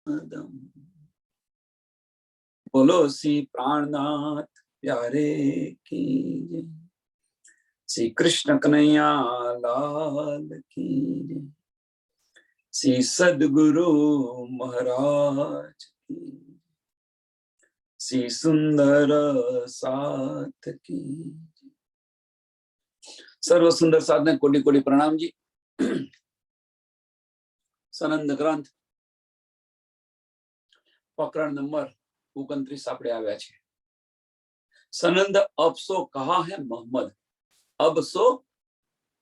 नादम। बोलो श्री प्राणनाथ प्यारे की जय। श्री कृष्ण कन्हैया लाल की जय। श्री सद्गुरु महाराज की। श्री सुंदर साथ की। सर्व सुंदर साथ ने कोटि कोटि प्रणाम जी। सनंद ग्रंथ प्रकरण नंबर 29 આપણે આવ્યા છે। सनंद अब सो कहा है मोहम्मद, अब सो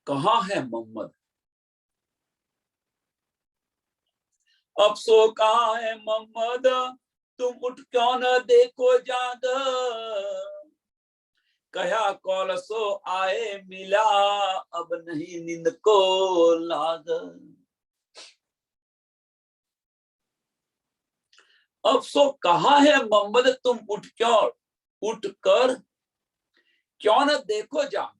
कहा है मोहम्मद। अब सो कहा है मोहम्मद, तुम उठ क्यों न देखो जाग। कहा कौल सो आए मिला, अब नहीं नींद को लाग। अब सो कहा है मोहम्मद, तुम उठ कर क्यों न देखो जाग।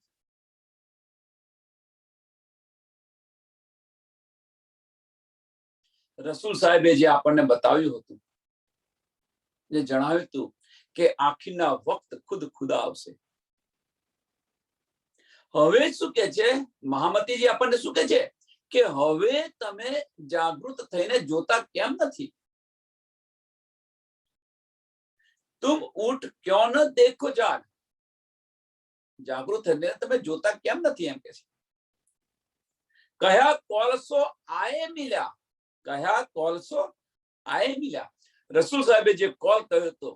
રસૂલ સાહેબે જે આપણને બતાવ્યું હતું, જે જણાવ્યું હતું કે આખીના વખત ખુદ ખુદા આવશે। હવે શું કે છે મહામતીજી આપણને શું કે છે કે હવે તમે જાગૃત થઈને જોતા કેમ નથી। तुम उठ क्यों न देखो जाग। जागृत થઈને તમે જોતા કેમ નથી એમ કે છે। કયા કોલસો આએ મિલ્યા, કયા કોલસો આએ મિલ્યા। રસૂલ સાહેબે જે કોલ કર્યો હતો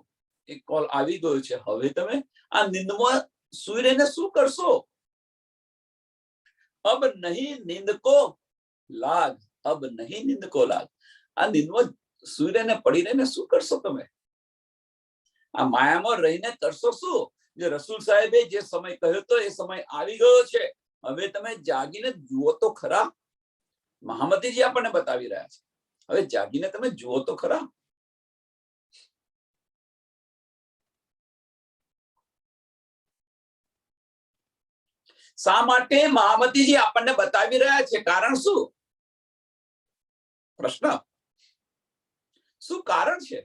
એ કોલ આવી ગયો છે। હવે તમે આ નિંદમાં સુઈ રહીને શું કરશો। अब नहीं नींद को लाग, अब नहीं नींद को लाग। આ નિંદમાં સુઈ રહીને પડી રહીને શું કરશો તમે। આ માયામાં રહીને કરશો શું। જે રસૂલ સાહેબે જે સમય કહ્યો તો એ સમય આવી ગયો છે। હવે તમે જાગીને જુઓ તો ખરા। મહામતીજી આપણને બતાવી રહ્યા છે, હવે જાગીને તમે જુઓ તો ખરા। શા માટે મહામતીજી આપણને બતાવી રહ્યા છે, કારણ શું। પ્રશ્ન શું કારણ છે।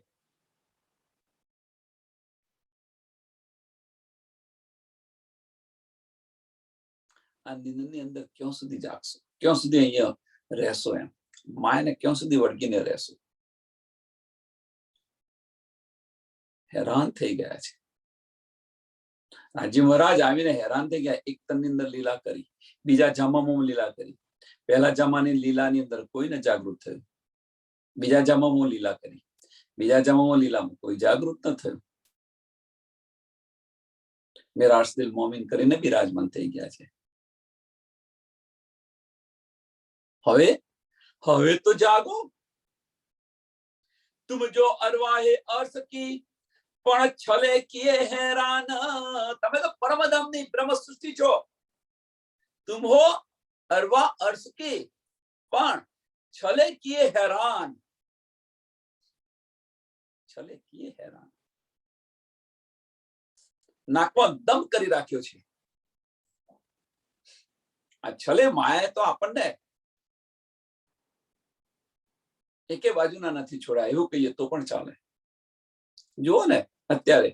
આ નિંદની અંદર ક્યાં સુધી જાગશો, ક્યાં સુધી અહીંયા રહેશો એમ માયાને ક્યાં સુધી વળગીને રહેશો। હેરાન થઈ ગયા છે। રાજી મહારાજ આવીને હેરાન થઈ ગયા। એક તનની અંદર લીલા કરી, બીજા જામામાં લીલા કરી। પહેલા જામાની લીલાની અંદર કોઈને જાગૃત થયું, બીજા જામામાં લીલા કરી, બીજા જામામાં લીલામાં કોઈ જાગૃત ન થયું। મેરાશ દિલ મોમિન કરીને બિરાજમાન થઈ ગયા છે। હવે હવે તો જાગો। तुम जो अरवाहे अर्श की पण छले किए हैरान। તમે તો પરમધામની બ્રહ્મ સૃષ્ટિ છો। तुम हो अरवा अर्श की पण छले किए हैरान, छले किए हैरान। નાકમાં દમ કરી રાખ્યો છે। આ છલે માયાએ તો આપણને એકે બાજુના નથી છોડ્યા એવું કહીએ તો પણ ચાલે। જુઓ ને અત્યારે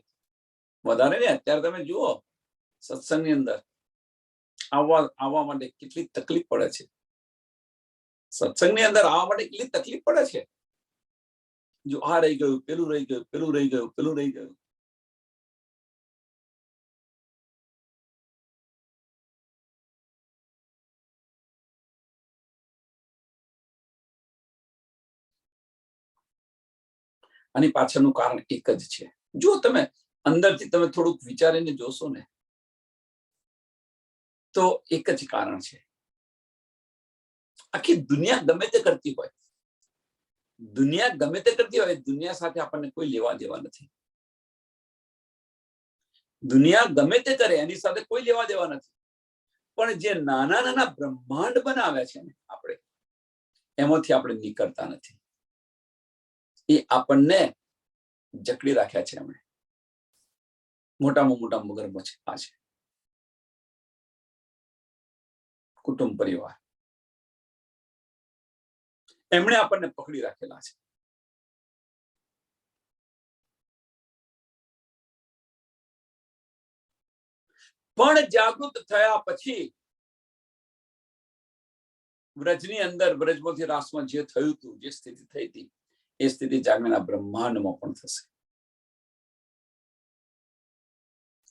વધારે ને અત્યારે તમે જુઓ સત્સંગની અંદર આવવા માટે કેટલી તકલીફ પડે છે। સત્સંગની અંદર આવવા માટે કેટલી તકલીફ પડે છે। જો આ રહી ગયું, પેલું રહી ગયું, પેલું રહી ગયું, પેલું રહી ગયું। આની પાછળનું કારણ એક જ છે। જો તમે અંદરથી તમે થોડુંક વિચારીને જોશો ને તો એક જ કારણ છે। આખી દુનિયા ગમે તે કરતી હોય, દુનિયા ગમે તે કરતી હોય, દુનિયા સાથે આપણને કોઈ લેવા દેવા નથી। દુનિયા ગમે તે કરે એની સાથે કોઈ લેવા દેવા નથી। પણ જે નાના નાના બ્રહ્માંડ બનાવ્યા છે ને આપણે, એમાંથી આપણે નીકળતા નથી। એ આપણને જકડી રાખ્યા છે એમણે। મોટામાં મોટા મગરમચ્છ આ છે કુટુંબ પરિવાર, એમણે આપણને પકડી રાખેલા છે। પણ જાગૃત થયા પછી વ્રજની અંદર વ્રજમાંથી રાસમાં જે થયું હતું, જે સ્થિતિ થઈ હતી, એ સ્થિતિ જાગનારા બ્રહ્માંડમાં પણ થશે.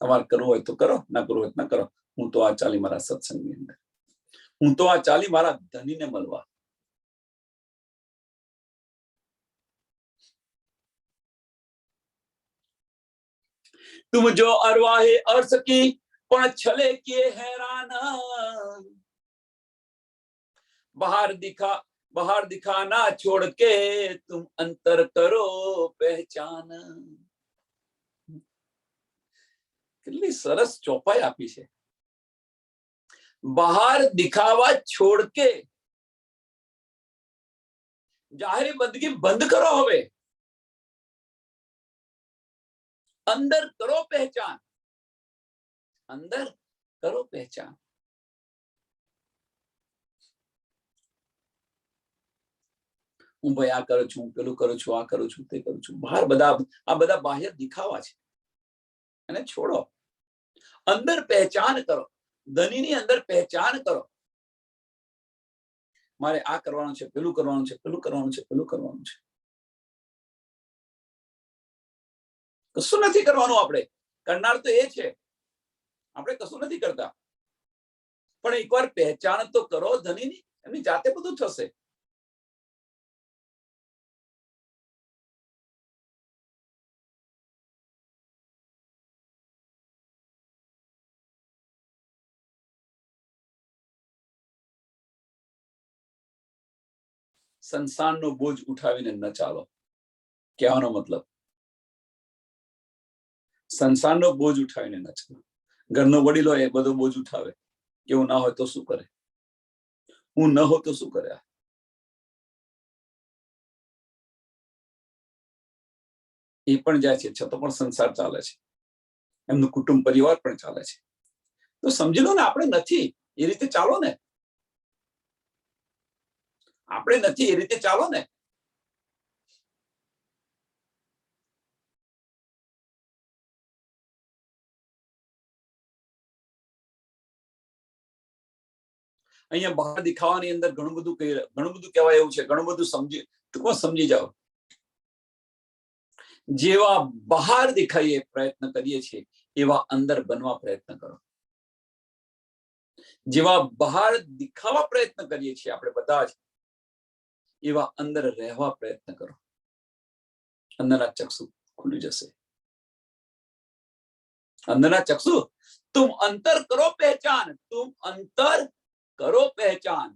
તમારે કરવું હોય તો કરો, ના કરવું હોય ના કરો. હું તો આ ચાલી મારા સત્સંગની અંદર, હું તો આ ચાલી મારા ધનીને મળવા. तुम जो अरवाहे अर्श की पण छले किए हैरान, बाहर दिखाना छोड़ के तुम अंतर करो पहचान. કેટલી સરસ ચોપાઈ આપી છે. બહાર દિખાવા છોડ કે જાહેરી બંદગી બંધ કરો, હવે અંદર કરો પહેચાન, અંદર કરો પહેચાન. હું ભાઈ આ કરું છું, પેલું કરું છું, આ કરું છું, તે કરું છું. બહાર આ બધા બાહ્ય દિખાવા છે, એને છોડો. અંદર પહેચાન કરો, ધનીની અંદર પહેચાન કરો. મારે આ કરવાનું છે, પેલું કરવાનું છે, પેલું કરવાનું છે, પેલું કરવાનું છે. કશું નથી કરવાનું. આપણે કરનાર તો એ છે, આપણે કશું નથી કરતા. પણ એકવાર પહેચાન તો કરો ધનીની, એમની જાતે બધું થશે. સંસારનો બોજ ઉઠાવીને ન ચાલો. કહેવાનો મતલબ, સંસારનો બોજ ઉઠાવીને ન ચાલો. ઘરનો વડીલો એ બધો બોજ ઉઠાવે, કેવું ના હોય તો શું કરે, હું ન હોય તો શું કરે. એ પણ જાય છે, છતાં પણ સંસાર ચાલે છે, એમનું કુટુંબ પરિવાર પણ ચાલે છે. તો સમજી લો ને, આપણે નથી એ રીતે ચાલો ને, આપણે નથી એ રીતે ચાલો ને. અહીંયા બહાર દેખાવાની અંદર ઘણું બધું કહેવાય એવું છે, ઘણું બધું સમજી જાઓ. જેવા બહાર દેખાઈએ પ્રયત્ન કરીએ છીએ, એવા અંદર બનવા પ્રયત્ન કરો. જેવા બહાર દેખાવા પ્રયત્ન કરીએ છીએ આપણે બધા જ, એવા અંદર રહેવા પ્રયત્ન કરો. અંદરના ચક્ષુ ખુલી જશે. અંદરના ચક્ષુ, તુમ અંતર કરો પહેચાન, તુમ અંતર કરો પહેચાન.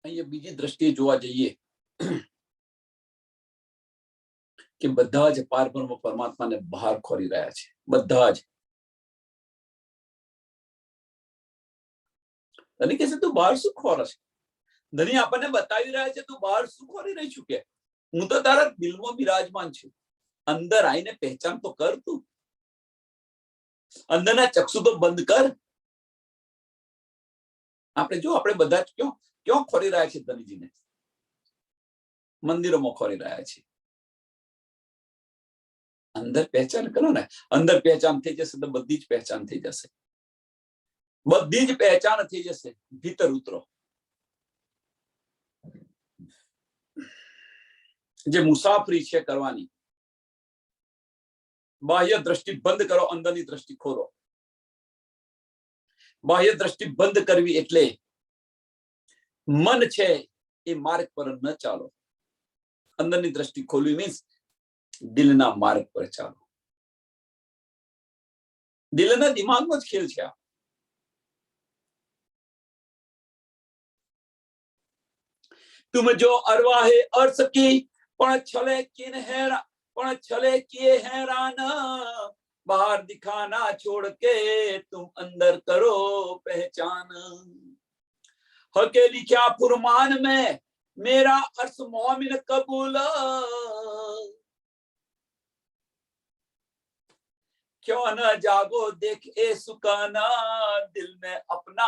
અહીંયા બીજી દ્રષ્ટિએ જોવા જઈએ કે બધા જ પારબ્રહ્મ પરમાત્માને બહાર ખોરી રહ્યા છે, બધા જ. ધની કહે છે, તું બહાર શું ખોરસ? ધની આપણને બતાવી રહ્યા છે, તું બહાર શું ખોરી રહી છું? કે હું તો તારા દિલમાં બિરાજમાન છું. અંદર આવીને પહેચાન તો કર તું. અંદરના ચક્ષુ તો બંધ કર. આપણે બધા જ ક્યાં ખોરી રહ્યા છે? ધનીજીને મંદિરોમાં ખોરી રહ્યા છે. અંદર પહેચાન કરો ને. અંદર પહેચાન થઈ જશે તો બધી જ પહેચાન થઈ જશે. બધી જ પહેચાન થઈ જશે. ભીતર ઉતરો. જે મુસાફરી છે કરવાની, બાહ્ય દ્રષ્ટિ બંધ કરો, અંદરની દ્રષ્ટિ ખોલો. બાહ્ય દ્રષ્ટિ બંધ કરવી એટલે મન છે એ માર્ગ પર ન ચાલો. અંદરની દ્રષ્ટિ ખોલવી મીન્સ દિલના માર્ગ પર ચાલો. દિલના દિમાગનો જ ખેલ છે આ. तुम जो अरवाहे अर्श की पण छले किए हैरान, बाहर दिखाना छोड़ के तुम अंदर करो पहचान. हके लिखा फुरमान में मेरा अर्श मोमिन कबूल, क्यों न जागो देख ए सुकाना दिल में अपना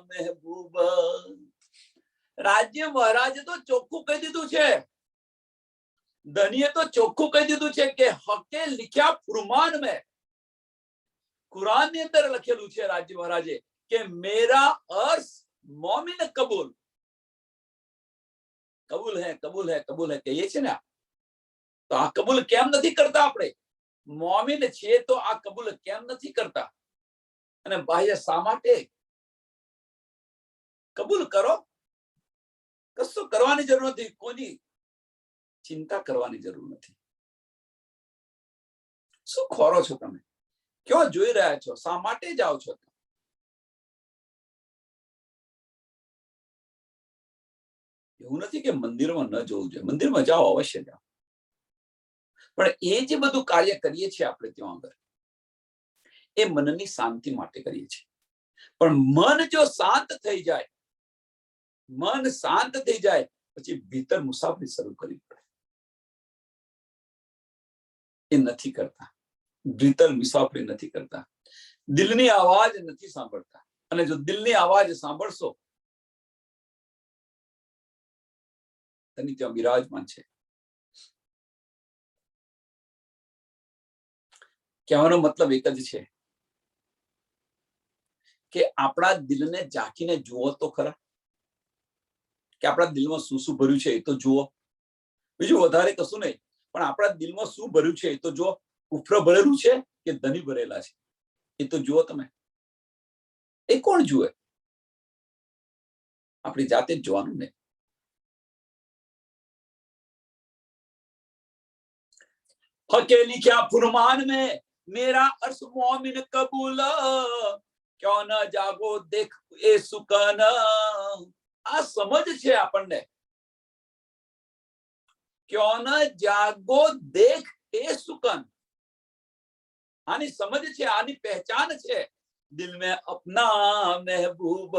महबूब। રાજ્ય મહારાજે તો ચોખ્ખું કહી દીધું છે, ધનીએ તો ચોખ્ખું કહી દીધું છે કે હકે लिखा फुरमान में, कुरान ની અંદર લખેલું છે રાજ્ય મહારાજે કે मेरा अर्श मोमिन कबूल, कबूल है कबूल है कबूल है कहिए છે ને, તો આ કબૂલ કેમ નથી કરતા આપણે? મોમિન છે તો આ કબૂલ કેમ નથી કરતા? અને બાહ્ય શા માટે? કબૂલ કરો, કશું કરવાની જરૂર નથી, કોની ચિંતા કરવાની જરૂર નથી. શું ખોરો છો તમે? ક્યાં જોઈ રહ્યા છો? શા માટે જાઓ છો? એવું નથી કે મંદિરમાં ન જવું જોઈએ, મંદિરમાં જાઓ, અવશ્ય જાઓ, પણ એ જે બધું કાર્ય કરીએ છીએ આપણે ત્યાં આગળ એ મનની શાંતિ માટે કરીએ છીએ. પણ મન જો શાંત થઈ જાય, મન શાંત થઈ જાય પછી ભીતર મુસાફરી શરૂ કરવી પડે. એ નથી કરતા, ભીતર મુસાફરી નથી કરતા, દિલની આવાજ નથી સાંભળતા. અને જો દિલની આવાજ સાંભળશો તેની ત્યાં બિરાજમાન છે. કહેવાનો મતલબ એક જ છે કે આપણા દિલને ઝાંકીને જુઓ તો ખરા, કે આપણા દિલમાં શું શું ભર્યું છે એ તો જુઓ. બીજું વધારે કશું નહીં, પણ આપણા દિલમાં શું ભર્યું છે એ તો જુઓ. કુફર ભરેલું છે કે ધની ભરેલા છે એ તો જુઓ તમે. એ કોણ જુએ? આપણી જાતે જ જોવાનું ને. हके लिखा फुरमान में मेरा अर्श मोमिन कबूल, क्यों न जागो देख ए सुकन. આ સમજ છે આપણને. क्यों न जागो देख ए सुकन, આની સમજ છે, આની પહેચાન છે. દિલ में अपना महबूब,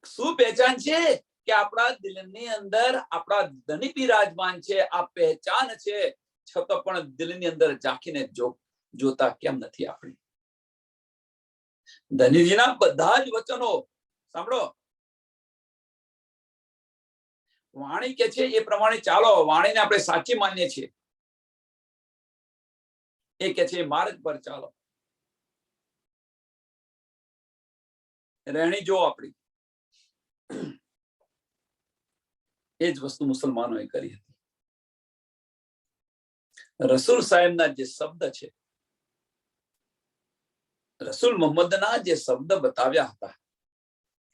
શું પહેચાન છે? કે આપણા દિલની અંદર આપણા ધની બિરાજમાન છે. આ પહેચાન છે. છતાં પણ દિલની અંદર ઝાંકીને જોતા કેમ નથી આપણે? ધનીજીના બધા જ વચનો સાંભળો. વાણી કે છે એ પ્રમાણે ચાલો. વાણીને આપણે સાચી માનીએ છીએ. એ કે છે માર્ગ પર ચાલો. રહેણી જો આપણી. એ જ વસ્તુ મુસલમાનોએ કરી હતી. રસૂલ સાહેબના જે શબ્દ છે, રસૂલ મોહમ્મદના જે શબ્દ બતાવ્યા હતા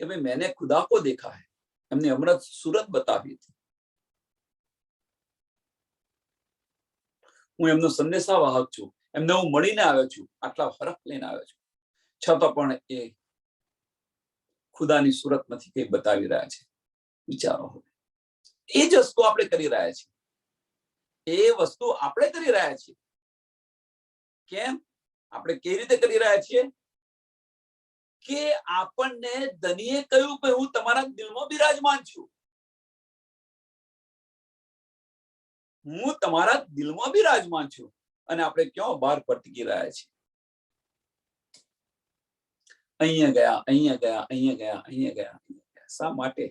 કે ભાઈ મેને ખુદા કો દેખા હૈ, એમની અમૃત સુરત બતાવી હતી. હું એમનો સંદેશાવાહક છું, એમને હું મળીને આવ્યો છું, આટલા ફરક લઈને આવ્યો છું, છતાં પણ એ ખુદાની સુરત નથી કઈ બતાવી રહ્યા છે. વિચારો. એ જ વસ્તુ આપણે કરી રહ્યા છીએ. એ વસ્તુ આપણે કરી રહ્યા છીએ. કેમ? આપણે કેવી રીતે કરી રહ્યા છીએ? કે આપણને ધનીએ કહ્યું કે હું તમારા દિલમાં બિરાજમાન છું, હું તમારા દિલમાં બિરાજમાન છું. અને આપણે ક્યાં બહાર ભટકી રહ્યા છીએ? અહીંયા ગયા, અહીંયા ગયા, અહીંયા ગયા, અહીંયા ગયા. શા માટે?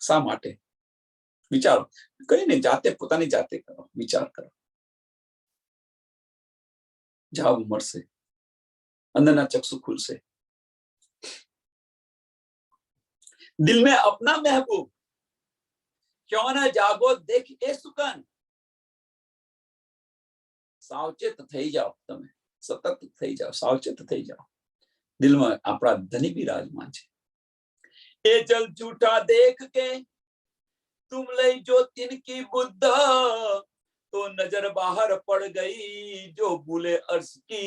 શા માટે? વિચારો. કઈ નહીં, જાતે પોતાની જાતે કરો, વિચાર કરો, જવાબ મળશે. અંદરના ચક્ષુ ખુલશે. દિલ में अपना महबूब, क्यों न जागो देख ए सुकन. સાવચેત થઈ જાઓ, તમે સતત થઈ જાઓ, સાવચેત થઈ જાઓ. દિલમાં આપણા ધની બિરાજમાન છે. એ જલ झूठा देख के तुम लई जो तिनकी बुद्ध, तो नजर बाहर पड़ गई जो भूले अर्श की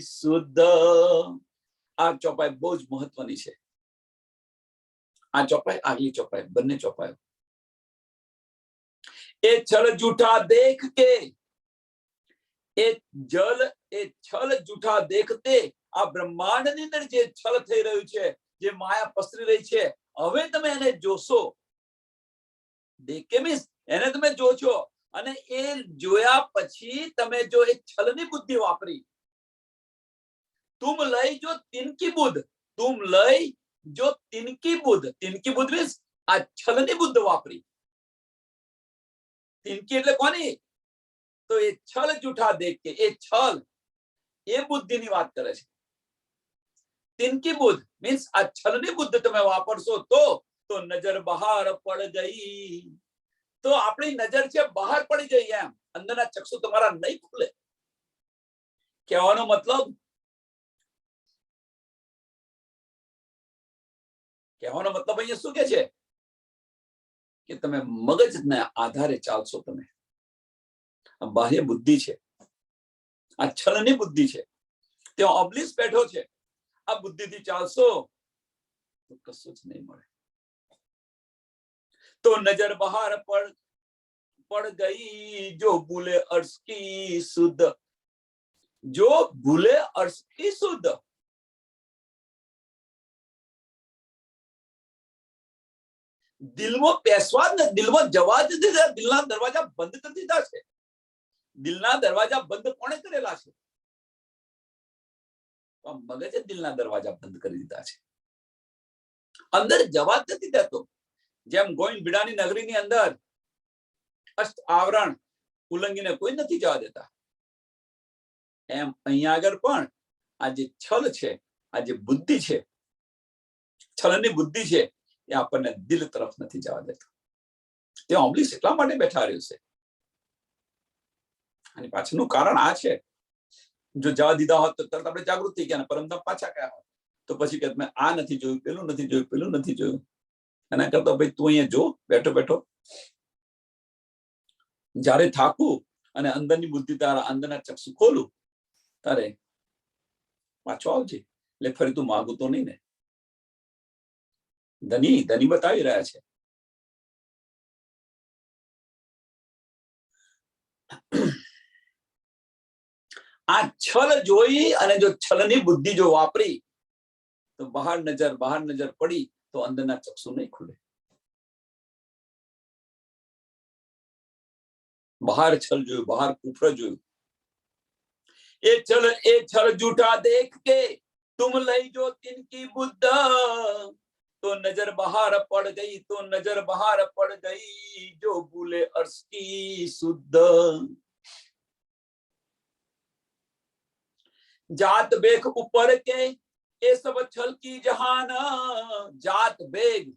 सुद्ध. આ ચોપાઈ બહુ જ મહત્વની છે. આ ચોપાઈ, આગલી ચોપાઈ, બંને ચોપાઈ. એ છલ झूठा देख के, એ છલ झूठा देखते આ બ્રહ્માંડની અંદર જે છલ થઈ રહ્યું છે જે માયા પસરી રહી છે, હવે તમે એને જોશો. દેખે મીન્સ એને તમે જોશો, અને એ જોયા પછી તમે જો એક છલની બુદ્ધિ વાપરી, तुम लई जो तिनकी बुद्ध, तुम लई जो तिनकी बुद्ध मीन्स आ छलनी बुद्ध वापरी. तिनकी એટલે કોની? તો એ છલ જૂઠા દેખ કે એ છલ એ બુદ્ધિની વાત કરે છે. तिनकी बुद्ध मीन्स आ छलनी बुद्ध તમે વાપરશો તો નજર બહાર પડ ગઈ, તો આપણી નજર છે બહાર પડી ગઈ, એમ અંદરના ચક્ષુ તમારા નહીં ખુલે. કહેવાનો મતલબ અહીંયા શું કે છે કે તમે મગજના આધારે ચાલશો. તમે બાહ્ય બુદ્ધિ છે, આ છલની બુદ્ધિ છે, ત્યાં ઓબ્લિસ બેઠો છે. આ બુદ્ધિથી ચાલશો તો કશું જ નહીં મળે. તો નજર બહાર પડ ગઈ, જો ભૂલે अर्श की शुद्ध, जो भूले अर्श की शुद्ध. દિલમાં પેસવા જ નથી, દિલમાં જવા જ દીધા, દિલના દરવાજા બંધ કરી દીધા છે. દિલના દરવાજા બંધ કોણે કરેલા છે? મગજે દિલના દરવાજા બંધ કરી દીધા છે. અંદર જવા જ નથી દેતો. જેમ ગોવિંદ બિડાની નગરીની અંદર અષ્ટ આવરણ ઉલ્લંઘીને કોઈ નથી જવા દેતા, એમ અહીંયા આગળ પણ આ જે છલ છે, આ જે બુદ્ધિ છે, છલની બુદ્ધિ છે, એ આપણને દિલ તરફ નથી જવા દેતો. તે ઓબ્લિસ એટલા માટે બેઠા રહ્યું છે. અને પાછળનું કારણ આ છે, જો જવા દીધા હોત તો તરત આપણે જાગૃત થઈ ગયા, પરમધામ પાછા ગયા હોત તો પછી કે તમે આ નથી જોયું, પેલું નથી જોયું, પેલું નથી જોયું. એના કરતા ભાઈ તું અહીંયા જો બેઠો બેઠો, જ્યારે થાકું અને અંદરની બુદ્ધિ તારા અંદરના ચક્ષુ ખોલું તારે પાછો આવજે. એટલે ફરી તું માગું તો નહીં ને. ધની બતાવી રહ્યા છે. આ છલ જોઈ અને જો છલની બુદ્ધિ જો વાપરી તો બહાર નજર પડી તો અંદરના ચક્ષુ નહીં ખુલે. બહાર છલ જોયું, બહાર કુફર જોયું. એ છલ જૂઠા દેખ કે तुम लई जो तिनकी बुद्ध, तो नजर बहार पड़ गई, तो नजर बहार पड़ गई, जो भूले अर्श की शुद्ध. जात बेग ऊपर के ये सब छल की जहान. जात बेग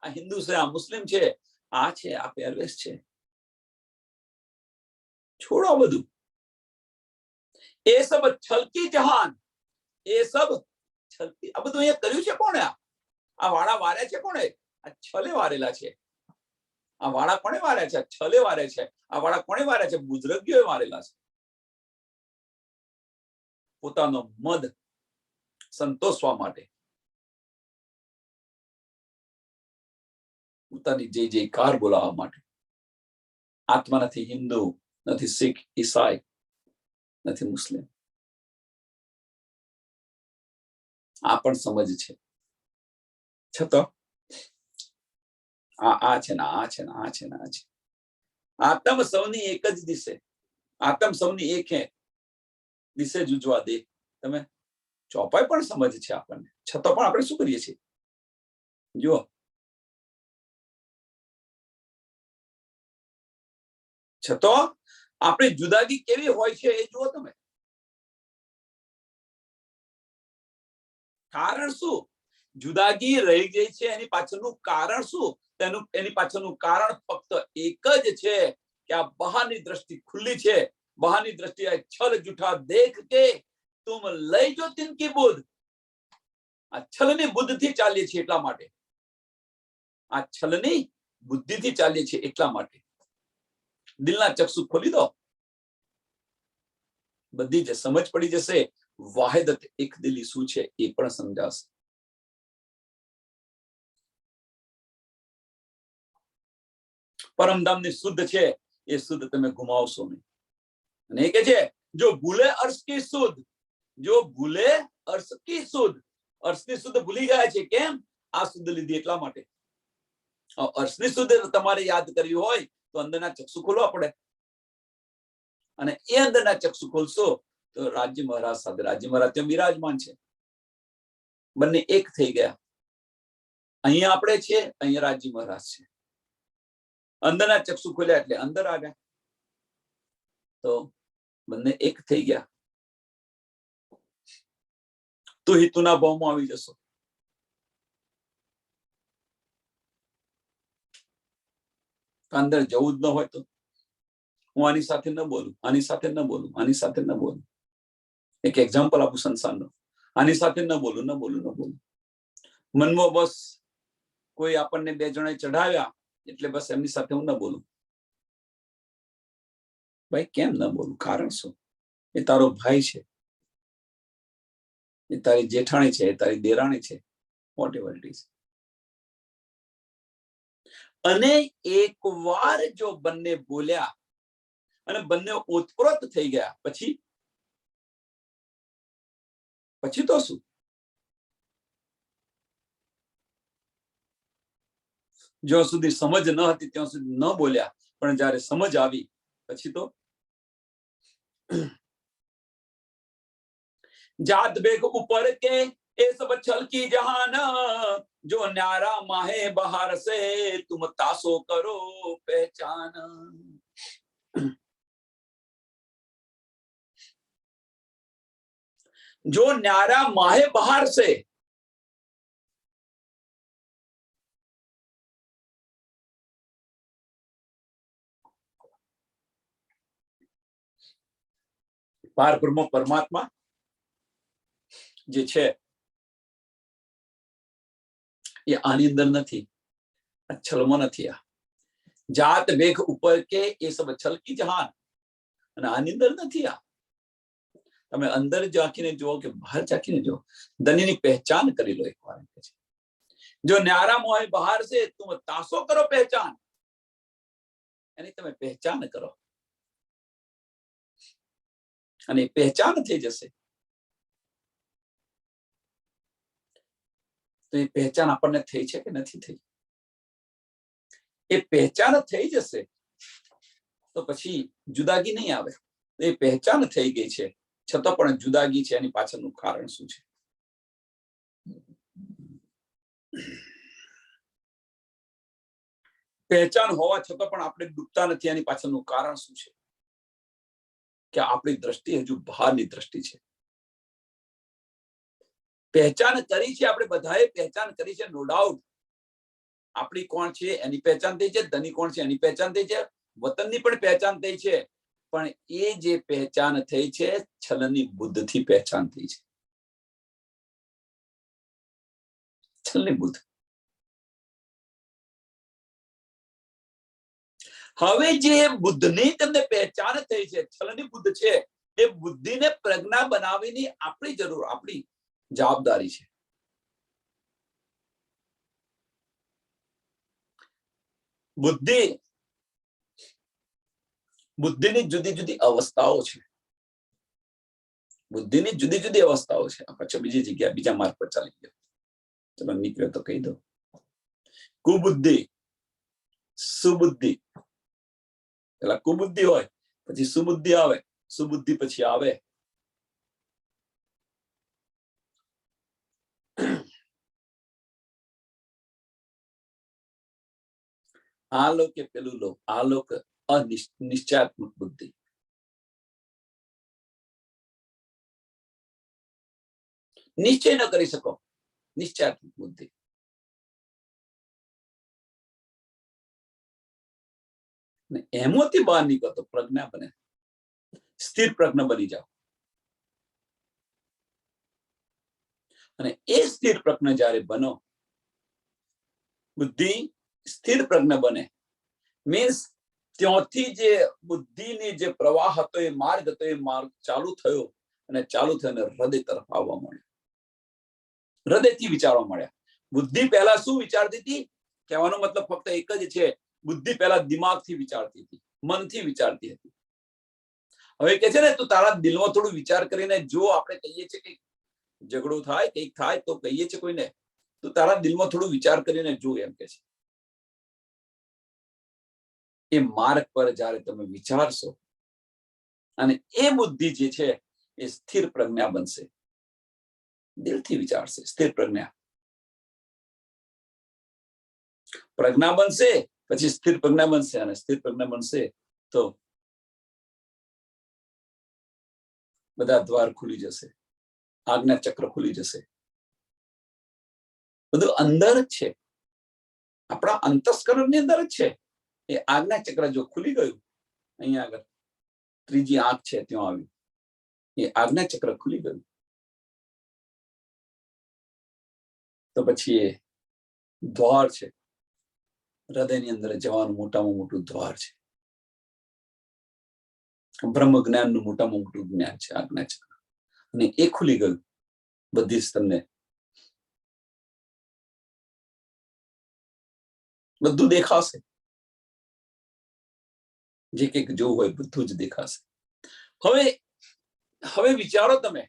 આ હિન્દુ છે, આ મુસ્લિમ છે, આ છે, આ પહેરવેશ છે, છોડો બધું. એ સબ છલ કી જહાન, એ સબ છલકી. આ બધું અહીંયા કર્યું છે કોણે? આ વાળા વાર્યા છે કોણે? આ છલે વારેલા છે. આ વાળા કોણે વાર્યા છે? છલે વારે છે. આ વાળા કોણે વાર્યા છે? બુઝુર્ગીઓએ વારેલા છે. પોતાનો મદ સંતોષવા માટે, પોતાની જય જયકાર બોલાવવા માટે. આત્મા નથી હિન્દુ, નથી શીખ, ઈસાઈ, નથી મુસ્લિમ. આ પણ સમજ છે. છતાં આ છે ને આ છે ને આ છે ને આ છે. આત્મ સૌની એક જ દિશે, આત્મ સૌની એક દિશે જુજવા દે. તમે ચોપાઈ પણ સમજ છે આપણને, છતાં પણ આપણે શું કરીએ છીએ? જુઓ, છતાં આપણી જુદાગી કેવી હોય છે એ જુઓ તમે. કારણ શું? જુદાગી રહી ગઈ છે, એની પાછળનું કારણ શું? એની પાછળનું કારણ ફક્ત એક જ છે કે આ બહારની દ્રષ્ટિ ખુલ્લી છે. બહારની દ્રષ્ટિ છલ જૂઠા દેખ કે તુમ લઈ જો તિનકી બુદ્ધ. આ છલની બુદ્ધિથી ચાલીએ છીએ એટલા માટે, આ છલની બુદ્ધિથી ચાલીએ છીએ એટલા માટે. દિલના ચક્ષુ ખોલી દો, બધી જ સમજ પડી જશે. વાહિદત એક દિલી શું છે એ પણ સમજાશે. પરમધામની શુદ્ધ છે એ શુદ્ધ તમે ગુમાવશો નહીં. અને એ કે છે જો ભૂલે अर्श की शुद्ध, जो भूले अर्श की शुद्ध, અર્શની શુદ્ધ ભૂલી ગયા છે. કેમ? આ શુદ્ધ લીધી એટલા માટે. અર્શની શુદ્ધ તમારે યાદ કરવી હોય તો અંદરના ચક્ષુ ખોલવા પડે, અને એ અંદરના ચક્ષુ ખોલશો તો રાજ્ય મહારાજ સાથે, રાજ્ય મહારાજ ત્યાં બિરાજમાન છે, બંને એક થઈ ગયા. અહીંયા આપણે છે, અહીંયા રાજ્ય મહારાજ છે. અંદરના ચક્ષુ ખોલ્યા એટલે અંદર આવ્યા, તો બંને એક થઈ ગયા. તો હિતુના ભાવમાં આવી જશો. અંદર જવું જ ન હોય તો હું આની સાથે ન બોલું, આની સાથે ન બોલું, આની સાથે ન બોલું. એક એક્ઝામ્પલ આપું સંસારનો. આની સાથે ન બોલું, ન બોલું, ન બોલું. મનમાં બસ કોઈ આપણને બે જણે ચઢાવ્યા એટલે બસ એમની સાથે હું ન બોલું. ભાઈ કેમ ન બોલું? કારણ શું? એ તારો ભાઈ છે, એ તારી જેઠાણી છે, એ તારી દેરાણી છે, વોટ એવર ઇટ ઇઝ. અને એક વાર જો બંને બોલ્યા અને બંને ઓતપ્રોત થઈ ગયા પછી તો શું? જ્યાં સુધી સમજ ન હતી ત્યાં સુધી ન બોલ્યા, પણ જયારે સમજ આવી પછી તો જાત બેગ ઉપર કે એ સબ છલ કી જહાન, જો ન્યારા માહે બહાર સે તુમ તાસો કરો પહેચાન. जो न्यारा माहे बहार से, પાર બ્રહ્મ પરમાત્મા જે છે એ આની અંદર નથી, છલમાં નથી. આ જાત વેગ ઉપર કે એ સબ છલ કી જહાન, અને આની અંદર નથી. આ તમે અંદર ઝાંકીને જુઓ કે બહાર ઝાંકીને જુઓ, ધનીની પહેચાન કરી લો એક વાર. જો ન્યારા મોહે બહાર છે તુમ તાસો કરો પહેચાન, એની તમે પહેચાન કરો, અને પહેચાન થઈ જશે. તો એ પહેચાન આપણને થઈ છે કે નથી થઈ? એ પહેચાન થઈ જશે તો પછી જુદાગી નહીં આવે. એ પહેચાન થઈ ગઈ છે છતાં પણ જુદાગી છે, એની પાછળનું કારણ શું છે? પહેચાન હોવા છતાં પણ આપણે ડૂબતા નથી, એની પાછળનું કારણ શું છે? કે આપણી દ્રષ્ટિ હજુ બહારની દ્રષ્ટિ છે. પહેચાન કરી છે, આપણે બધાએ પહેચાન કરી છે, નો ડાઉટ. આપણી કોણ છે એની પહેચાન થઈ છે, ધની કોણ છે એની પહેચાન થઈ છે, વતનની પણ પહેચાન થઈ છે. પણ એ જે પહેચાન થઈ છે છલની બુદ્ધથી પહેચાન થઈ છે. છલની બુદ્ધ. હવે જે બુદ્ધની તમને પહેચાન થઈ છે, છલની બુદ્ધ છે, એ બુદ્ધિને પ્રજ્ઞા બનાવીની આપણી જરૂર, આપણી જવાબદારી છે. બુદ્ધિની જુદી જુદી અવસ્થાઓ છે. બુદ્ધિની જુદી જુદી અવસ્થાઓ છે. પાછો બીજી જગ્યા, બીજા માર્ગ પર ચાલી ગયો. ચલો નીકળ્યો તો કહી દો. કુબુદ્ધિ, સુબુદ્ધિ. પેલા કુબુદ્ધિ હોય, પછી સુબુદ્ધિ આવે, સુબુદ્ધિ પછી આવે આ લો કે પેલું લો. આ લો કે અનિશ્ચયાત્મક બુદ્ધિ. નિશ્ચય ન કરી શકો, નિશ્ચયાત્મક બુદ્ધિ. એમાંથી બહાર નીકળો તો પ્રજ્ઞા બને, સ્થિર પ્રજ્ઞા બની જાઓ. અને એ સ્થિર પ્રજ્ઞા જયારે બનો, બુદ્ધિ સ્થિર પ્રજ્ઞા બને, મીન્સ ત્યાંથી જે બુદ્ધિની જે પ્રવાહ હતો, એ માર્ગ હતો, એ માર્ગ ચાલુ થયો, અને ચાલુ થઈને હૃદય તરફ આવવા મળ્યો. હૃદયથી વિચારવા મળ્યા. બુદ્ધિ પહેલા શું વિચારતી હતી? કહેવાનો મતલબ ફક્ત એક જ છે, બુદ્ધિ પહેલા દિમાગથી વિચારતી હતી, મનથી વિચારતી હતી. હવે કે છે ને, તું તારા દિલમાં થોડું વિચાર કરીને જો આપણે કહીએ છીએ કે ઝઘડો થાય કંઈક થાય તો કહીએ છીએ કોઈને, તો તારા દિલમાં થોડું વિચાર કરીને જો એમ કે છે. એ માર્ગ પર જ્યારે તમે વિચારશો અને એ બુદ્ધિ જે છે એ સ્થિર પ્રજ્ઞા બનશે. દિલથી વિચારશે, સ્થિર પ્રજ્ઞા. પ્રજ્ઞા બનશે પછી સ્થિર પ્રજ્ઞા બનશે, અને સ્થિર પ્રજ્ઞા બનશે તો બધા દ્વાર ખુલી જશે, આજ્ઞા ચક્ર ખુલી જશે. બધું અંદર જ છે, આપણા અંતસ્કરણની અંદર જ છે. એ આજ્ઞા ચક્ર જો ખુલી ગયું, અહીંયા આગળ ત્રીજી આંખ છે ત્યાં આવી, એ આજ્ઞા ચક્ર ખુલી ગયું તો પછી એ દ્વાર છે, હૃદયની અંદર જવાનું મોટામાં મોટું દ્વાર છે. બ્રહ્મ જ્ઞાનનું મોટામાં મોટું જ્ઞાન છે આજ્ઞા ચક્ર, અને એ ખુલી ગયું. બધી જ તમને બધું દેખાશે, જે કંઈક જોવું હોય બધું જ દેખાશે. હવે વિચારો તમે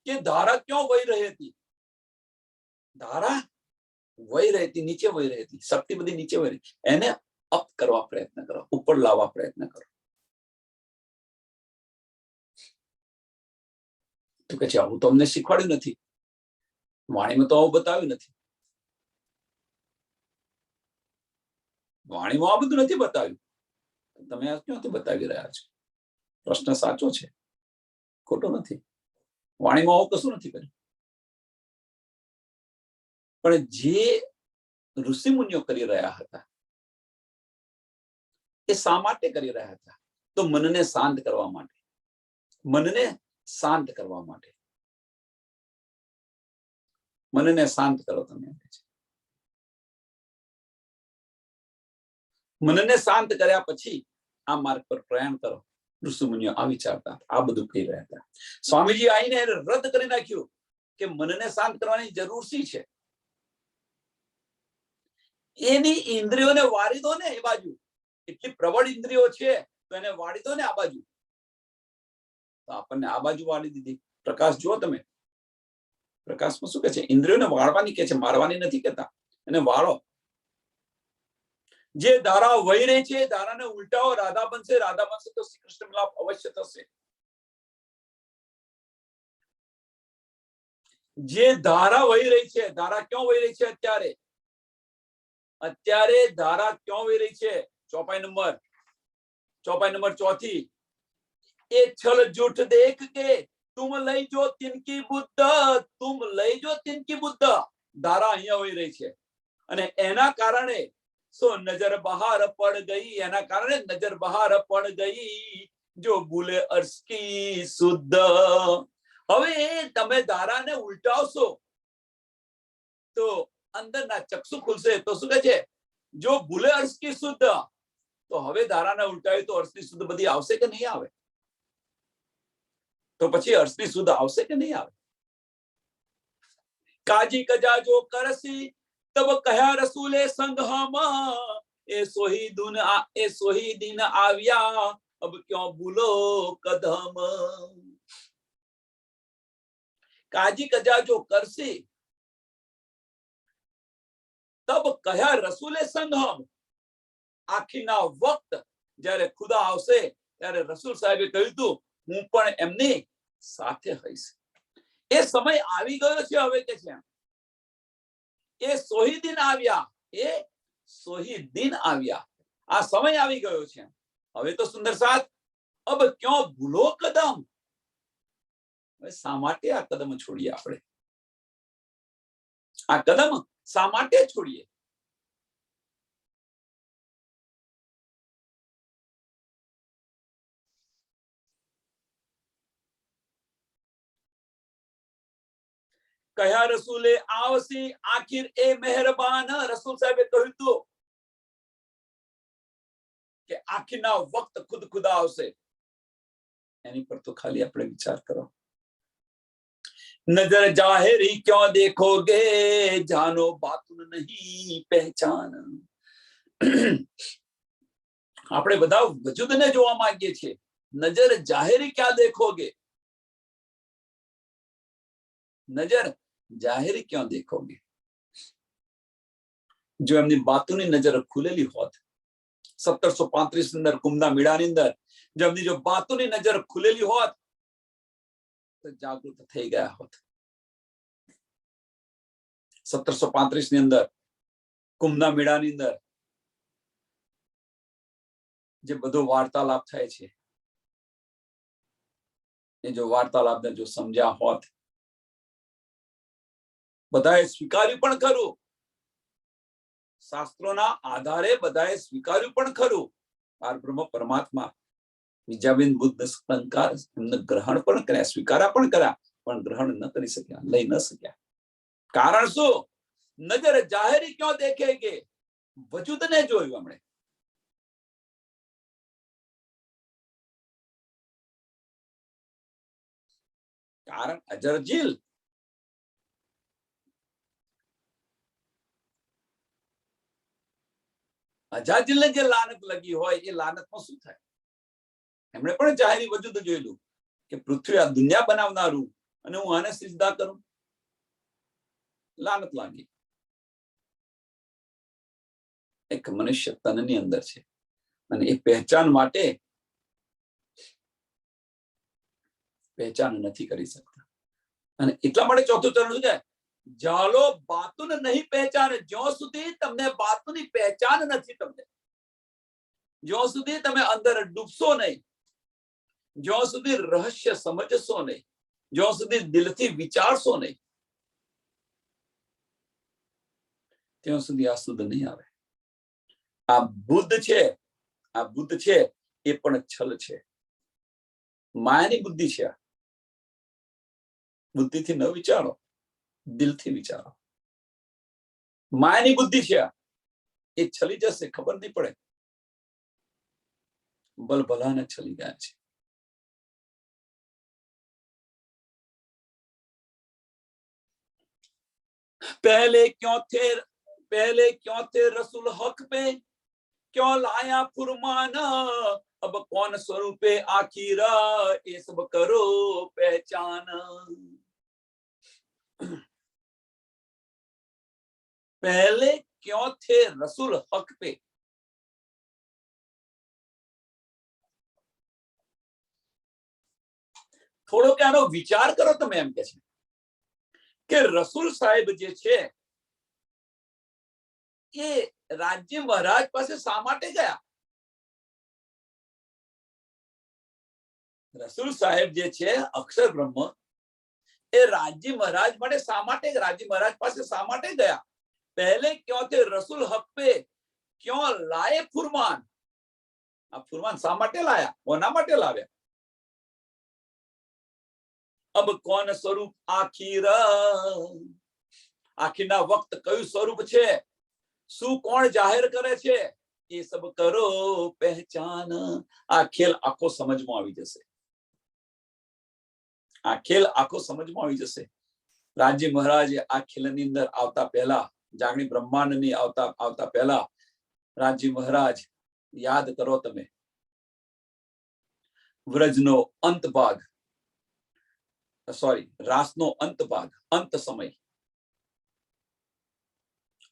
કે ધારા ક્યાં વહી રહી હતી? ધારા વહી રહી હતી, નીચે વહી રહી હતી, શક્તિ બધી નીચે વહી રહી, એને અપ કરવા પ્રયત્ન કરો, ઉપર લાવવા પ્રયત્ન કરો. તો કે છે આવું તો અમને શીખવાડ્યું નથી, વાણીમાં તો આવું બતાવ્યું નથી, વાણીમાં આ બધું નથી બતાવ્યું, તમે આ ક્યાંથી બતાવી રહ્યા છો? પ્રશ્ન સાચો છે, ખોટો નથી. વાણીમાં આવું કશું નથી કર્યું. પણ જે ઋષિ મુનિઓ કરી રહ્યા હતા એ શા માટે કરી રહ્યા હતા? તો મનને શાંત કરવા માટે, મનને શાંત કરવા માટે. મનને શાંત કરો તમે, મનને શાંત કર્યા પછી આ માર્ગ પર પ્રયાણ કરો. ઋષિ મુનિઓ આ વિચારતા, આ બધું કહી રહ્યા હતા. સ્વામીજી આવીને રદ કરી નાખ્યું કે મનને શાંત કરવાની જરૂર શી છે? એની ઇન્દ્રિયોને વારી દો ને એ બાજુ, એટલી પ્રબળ ઇન્દ્રિયો છે તો એને વાળી દો ને આ બાજુ. તો આપણને આ બાજુ વાળી દીધી. પ્રકાશ જુઓ તમે, પ્રકાશમાં શું કે છે? ઇન્દ્રિયોને વાળવાની કે છે, મારવાની નથી કહેતા, એને વાળો. જે ધારા વહી રહી છે ધારાને ઉલટાવો, રાધા બનશે, રાધા બનશે તો શ્રી કૃષ્ણ મિલાપ અવશ્ય થશે. જે ધારા વહી રહી છે, ધારા ક્યાં વહી રહી છે અત્યારે? અત્યારે ધારા ક્યાં વહી રહી છે? ચોપાઈ નંબર 4 એ છલ જૂઠ દેખ કે તુમ લઈ જો તિનકી બુદ્ધ, તુમ લઈ જો તિનકી બુદ્ધ. ધારા અહીંયા વહી રહી છે અને એના કારણે સો નજર બહાર પડ ગઈ, એના કારણે નજર બહાર પડ ગઈ જો ભૂલે અર્શ કી શુદ્ધ. હવે તમે ધારાને ઉલટાવશો તો અંદરના ચક્ષુ ખુલશે. તો શું કહે છે? જો ભૂલે અર્શ કી શુદ્ધ. તો હવે ધારાને ઉલટાવી તો અર્શની શુદ્ધ બધી આવશે કે નહીં આવે? તો પછી અર્શની શુદ્ધ આવશે કે નહીં આવે? કાજી કજા જો કરસી તબ કહ્યા રસૂલે સંઘમાં, એ સોહી દિન આવ્યા અબ ક્यों ભૂલો કદમ. કાજી કજા જો કરસી તબ કહ્યા રસૂલે સંઘમ. આખીના વખત જ્યારે ખુદા આવશે ત્યારે રસૂલ સાહેબે કહ્યું હતું હું પણ એમની સાથે હઈશ. એ સમય આવી ગયો છે હવે કે છે. એ સોહી દિન આવ્યા, એ સોહી દિન આવ્યા, આ સમય આવી ગયો છે. હવે તો સુંદર સાથ અબ ક્यों ભૂલો કદમ. હવે શા માટે આ કદમ છોડીએ? આપણે આ કદમ શા માટે છોડીએ? કહ્યા રસૂલે આવસી આખિર એ મહેરબાન. રસૂલ સાહેબે કહ્યું હતું કે આખીના વખત ખુદા આવશે. એની પર તો ખાલી આપણે વિચાર કરો. નજર જાહેરી ક્यों देखोगे જાનો બાતુન નહીં પહેચાન. આપણે બધા વજૂદને જોવા માંગીએ છીએ. નજર જાહેરી ક્યાં દેખોગે? નજર જાહેરી ક્યાં દેખોગે? જો એમની બાતોની નજર ખુલેલી હોત, 1735 ની અંદર કુંભના મેળાની અંદર જો એમની જો બાતોની નજર ખુલેલી હોત તો જાગૃત થઈ ગયા હોત. 1735 ની અંદર કુંભના મેળાની અંદર જે બધો વાર્તાલાપ થાય છે, એ જો વાર્તાલાપને જો સમજ્યા હોત, બધાએ સ્વીકાર્યું પણ ખરું, શાસ્ત્રોના આધારે બધાએ સ્વીકાર્યું પણ ખરું, પરબ્રહ્મ પરમાત્મા વિદ્યાબેન બુદ્ધ સંસ્કાર એમને ગ્રહણ પણ કર્યા, સ્વીકાર્યા પણ કર્યા, પણ ગ્રહણ ન કરી શક્યા, લઈ ન શક્યા. કારણ શું? નજર જાહેરી ક્યાં દેખે કે વજૂદને જોયું એમણે. કારણ અજરજીલ. અજાજીલને જે લાનત લગી હોય એ લાનતમાં શું થાય? એમણે પણ જાહેરી વજૂદ જોયેલું કે પૃથ્વી આ દુનિયા બનાવનારું અને હું આને સિજદા કરું, લાનત લાગી. એક મનુષ્ય તનની અંદર છે અને એ પહેચાન માટે પહેચાન નથી કરી શકતા. અને એટલા માટે ચોથું ચરણ શું છે? જાલો બાતુન નહીં પહેચાને. જ્યાં સુધી તમને બાતુની પહેચાન નથી, તમને જ્યાં સુધી તમે અંદર ડૂબશો નહીં, જ્યાં સુધી રહસ્ય સમજશો નહીં, જ્યાં સુધી દિલથી વિચારશો નહીં, ત્યાં સુધી આ શુદ્ધ નહીં આવે. આ બુદ્ધ છે, આ બુદ્ધ છે એ પણ છલ છે, માયાની બુદ્ધિ છે. બુદ્ધિથી ન વિચારો, દિલથી વિચારો. માયાની બુદ્ધિ છે, એ છલી જશે, ખબર નહીં પડે. ભલભલાને છલી ગયા છે. पहले क्यों थे रसूल हक पे, क्यों लाया फुरमाना, अब कौन स्वरूपे आखिरा, ये सब करो पहचान. पहले क्यों थे रसूल हक पे? થોડો કે આનો વિચાર કરો તમે. એમ કે છે કે રસૂલ સાહેબ જે છે એ રાજ્ય મહારાજ પાસે શા માટે ગયા? રસૂલ સાહેબ જે છે અક્ષર બ્રહ્મ, એ રાજ્ય મહારાજ માટે શા માટે, રાજ્ય મહારાજ પાસે શા માટે ગયા? પહેલે ક્यों थे रसूल हक पे, क्यों लाए फुरमान. આ ફુરમાન શા માટે લાયા, કોના માટે લાવ્યા? અબ કોન સ્વરૂપ આખીરા, આખીરના વખત કયું સ્વરૂપ છે, શું કોણ જાહેર કરે છે, એ સબ કરો પહેચાન. આ ખેલ આખો સમજમાં આવી જશે, આ ખેલ આખો સમજમાં આવી જશે. રાજ્ય મહારાજે આ ખેલની અંદર આવતા પહેલા, જાગણી બ્રહ્માંડની આવતા પહેલા રાજ્ય મહારાજ યાદ કરો તમે. વ્રજનો અંત ભાગ, રાસનો અંત ભાગ, અંત સમય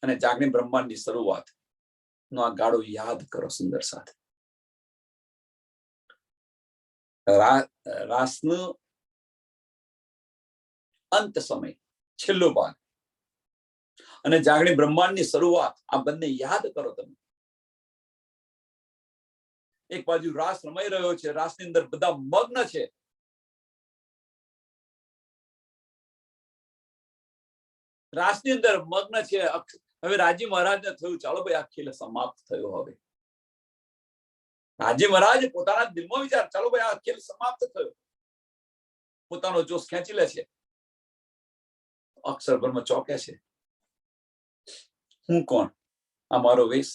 અને જાગણી બ્રહ્માંડની શરૂઆત નો આ ગાળો યાદ કરો સુંદર સાથે. રાસનો અંત સમય, છેલ્લો ભાગ અને જાગણી બ્રહ્માંડની શરૂઆત, આ બંને યાદ કરો તમે. એક બાજુ રાસ રમાઈ રહ્યો છે, રાસની અંદર બધા મગ્ન છે. રાસની અંદર મગ્ન છે. હવે રાજી મહારાજને થયું ચાલો ભાઈ આ ખેલ સમાપ્ત થયો. હવે રાજી મહારાજ પોતાના દિલમાં વિચાર, ચાલો ભાઈ આ ખેલ સમાપ્ત થયો. પોતાનો જોશ ખેંચી લે છે. અક્ષર બ્રહ્મ ચોકે છે. હું કોણ? આ મારો વેશ.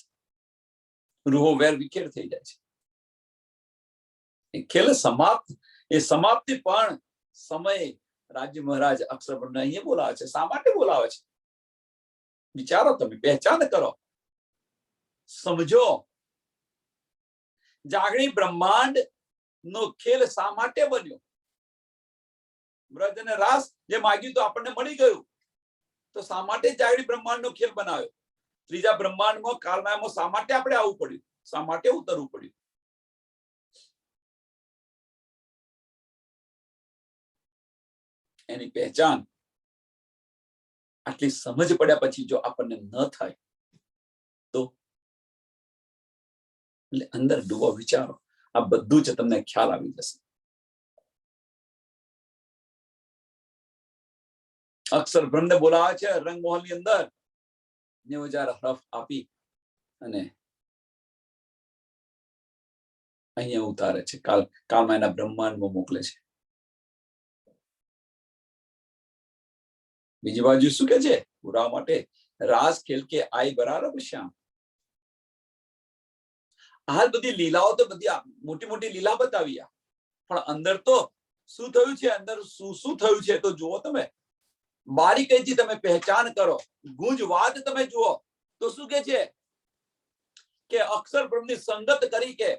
રૂહો વેર વિખેર થઈ જાય છે. એ ખેલ સમાપ્ત, એ સમાપ્તિ પણ સમય રાજ્ય મહારાજ અક્ષર બ્રહ્મ અહીંયા બોલાવે છે. શા માટે બોલાવે છે? વિચારો તમે, પહેચાન કરો, સમજો. જાગણી બ્રહ્માંડ નો ખેલ શા માટે બન્યો? વ્રજ અને રાસ જે માગ્યું તો આપણને મળી ગયું, તો શા માટે જાગડી બ્રહ્માંડનો ખેલ બનાવ્યો? ત્રીજા બ્રહ્માંડમાં કાળમાયામાં શા માટે આપણે આવવું પડ્યું? શા માટે ઉતરવું પડ્યું? એની પહેચાન આટલી સમજ પડ્યા પછી જો આપણને ન થાય તો એટલે અંદર ડૂબો વિચારો, આ બધું જ તમને ખ્યાલ આવી જશે. અક્ષર બ્રહ્મને બોલાવે છે રંગમહોલ ની અંદર 90,000 હરફ આપી અને અહીંયા ઉતારે છે, કાળમાયાના બ્રહ્માંડમાં મોકલે છે. બીજી બાજુ શું કે છે? પુરાવા માટે રાસ ખેલ કે આઈ બરાબર શ્યામ. હાલ બધી લીલાઓ તો બધી મોટી મોટી લીલા બતાવી, પણ અંદર તો શું થયું છે? અંદર શું થયું છે તો જુઓ તમે, બારીકીથી તમે પહેચાન કરો, ગુંજ વાત તમે જુઓ તો શું કે છે કે અક્ષર બ્રહ્મની સંગત તરીકે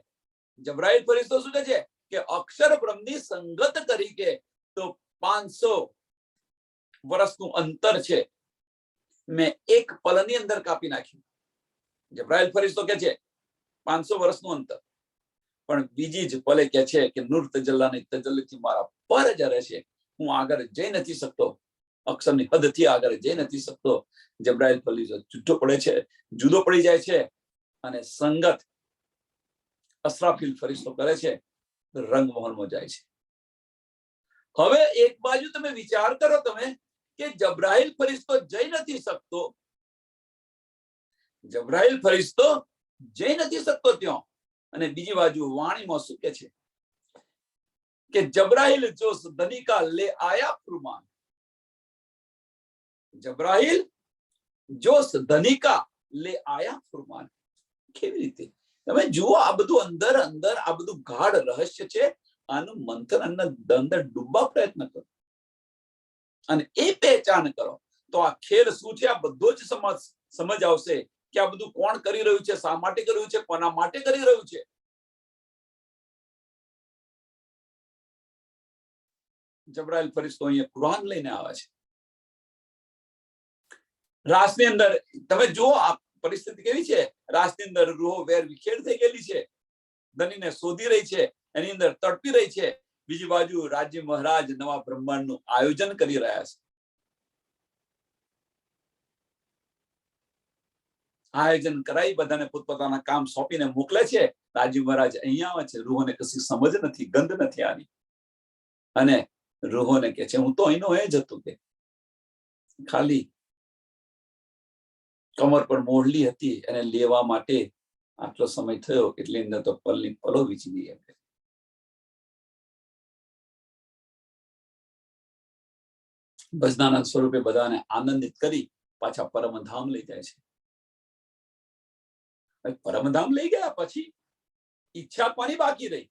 જબરાઈલ ફરિશ્તો શું કે છે કે અક્ષર બ્રહ્મની સંગત તરીકે તો 500 વર્ષનું અંતર છે, મેં એક પલની અંદર કાપી નાખ્યું. જબરાઈલ ફરિશ્તો કે છે 500 વર્ષનું અંતર, પણ બીજી જ પલે કે છે કે નૂર તજલ્લાની તજલ્લીથી મારા પર જ રહે છે, હું આગળ જઈ નથી શકતો, અક્ષરની હદથી આગળ જઈ નથી શકતો. જબરાઈલ ફરિશ્તો જુદો પડી જાય છે અને સંગત અસરાફીલ ફરિશ્તો કરે છે, રંગમહોલમાં જાય છે. હવે એક બાજુ તમે વિચાર કરો તમે કે જબરાઈલ ફરિશ્તો જઈ નથી શકતો, જબરાઈલ ફરિશ્તો જઈ નથી શકતો ત્યાં, અને બીજી બાજુ વાણીમાં શું કે છે કે જબરાઈલ જો ધનિકા લે આયા ફુરમાન. જબરાઈલ જો ધનિકા લે આયા ફુરમાન. કેવી રીતે? તમે જુઓ, આ બધું અંદર અંદર આ બધું ગાઢ રહસ્ય છે. આનું મંથન અંદર ડૂબવા પ્રયત્ન કરો અને એ પહેચાન કરો તો આ ખેલ શું છે આ બધો જ સમજ આવશે કે આ બધું કોણ કરી રહ્યું છે, શા માટે કરી રહ્યું છે, કોના માટે કરી રહ્યું છે. જબરાઈલ ફરિશ્તો અહીંયા કુરાન લઈને આવે છે. રાસની અંદર તમે જુઓ આ પરિસ્થિતિ કેવી છે. રાસની અંદર રૂહો વેર વિખેર થઈ ગયેલી છે, ધનીને શોધી રહી છે, એની અંદર તડપી રહી છે. બીજી બાજુ રાજ્ય મહારાજ નવા બ્રહ્માંડનું આયોજન કરી રહ્યા છે. આયોજન કરાઈ બધાને પોતપોતાના કામ સોંપીને મોકલે છે. રાજ્ય મહારાજ અહીંયા આવે છે, રૂહોને કશી સમજ નથી, ગંધ નથી આની, અને રૂહોને કે છે હું તો અહીંનો એ જ હતો, કે ખાલી કમર પર મોઢલી હતી એને લેવા માટે આટલો સમય થયો, એટલે અંદર તો પલની પલો વીચી ગઈ. ભજનાનંદ સ્વરૂપે બધાને આનંદિત કરી પાછા પરમધામ લઈ જાય છે. પરમધામ લઈ ગયા પછી ઈચ્છા કોની બાકી રહી?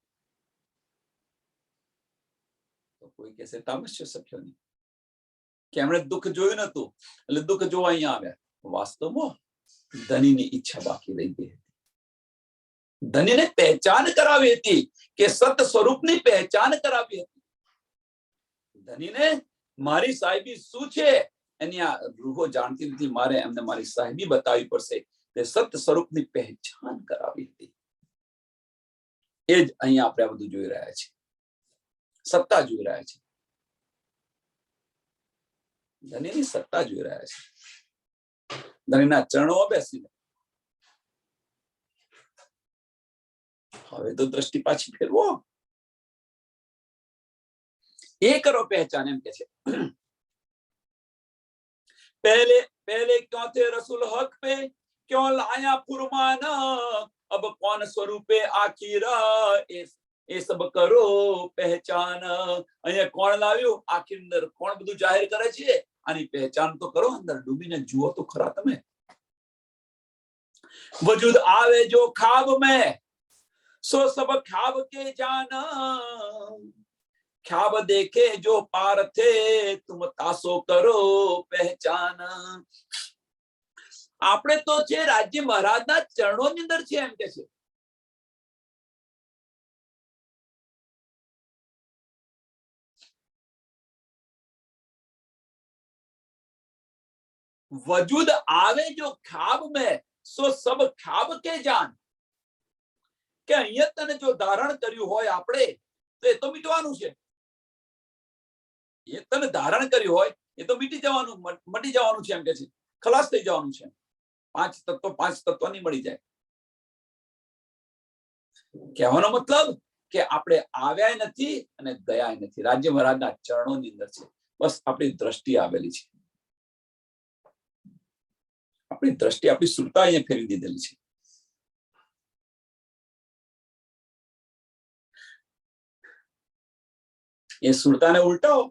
તો કોઈ કહેશે તામસ્ય શક્યો નહીં, કે એમણે દુઃખ જોયું નતું એટલે દુઃખ જોવા અહીંયા આવ્યા. વાસ્તવમાં ધનીની ઈચ્છા બાકી રહી ગઈ હતી. ધનીને પહેચાન કરાવી હતી, કે સત સ્વરૂપની પહેચાન કરાવી હતી. ધનીને મારી સાહેબી શું છે એની આ રૂહો જાણતી નથી, મારે એમને મારી સાહેબી બતાવવી પડશે. તે સત સ્વરૂપની પહેચાન કરાવી હતી. એ જ અહીંયા આપણે આ બધું જોઈ રહ્યા છીએ, સત્તા જોઈ રહ્યા છીએ, ધનીની સત્તા જોઈ રહ્યા છે. ધનીના ચરણોમાં બેસીને હવે તો દ્રષ્ટિ પાછી ફેરવો, એ કરો પહેચાન. એમ કે છે पहले पहले क्यों थे रसूल हक पे, क्यों लाया फुरमान, अब कौन स्वरूपे आखिर એ સબ કરો પહેચાન. અહીંયા કોણ લાવ્યું? આખી અંદર કોણ બધું જાહેર કરે છે? આની પહેચાન તો કરો, અંદર ડૂબીને જુઓ તો ખરા તમે. વજૂદ આવે જો ખાબ મેં, સો સબ ખાબ કે જાન, ખ્યાબ દેખે જો પાર થે તુમ તાસો કરો પહેચાન. આપણે તો છે રાજ્ય મહારાજના ચરણોની અંદર છે, એમ કે છે. वजूद आवे जो ख्याब में सो सब ख्याब के जान કે અહીંયા તને જો ધારણ કર્યું હોય આપણે તો એ તો મીટવાનું છે. એ તને ધારણ કર્યું હોય એ તો મટી જવાનું છે એમ કે છે, ખલાસ થઈ જવાનું છે. પાંચ તત્વ નહીં મળી જાય. કહેવાનો મતલબ કે આપણે આવ્યા નથી અને ગયા નથી. રાજ્ય મહારાજના ચરણોની અંદર છે. બસ આપણી દ્રષ્ટિ આવેલી છે. આપણી દ્રષ્ટિ, આપણી સુરતા અહીંયા ફેરવી દીધેલી છે. એ સુરતાને ઉલટાવો.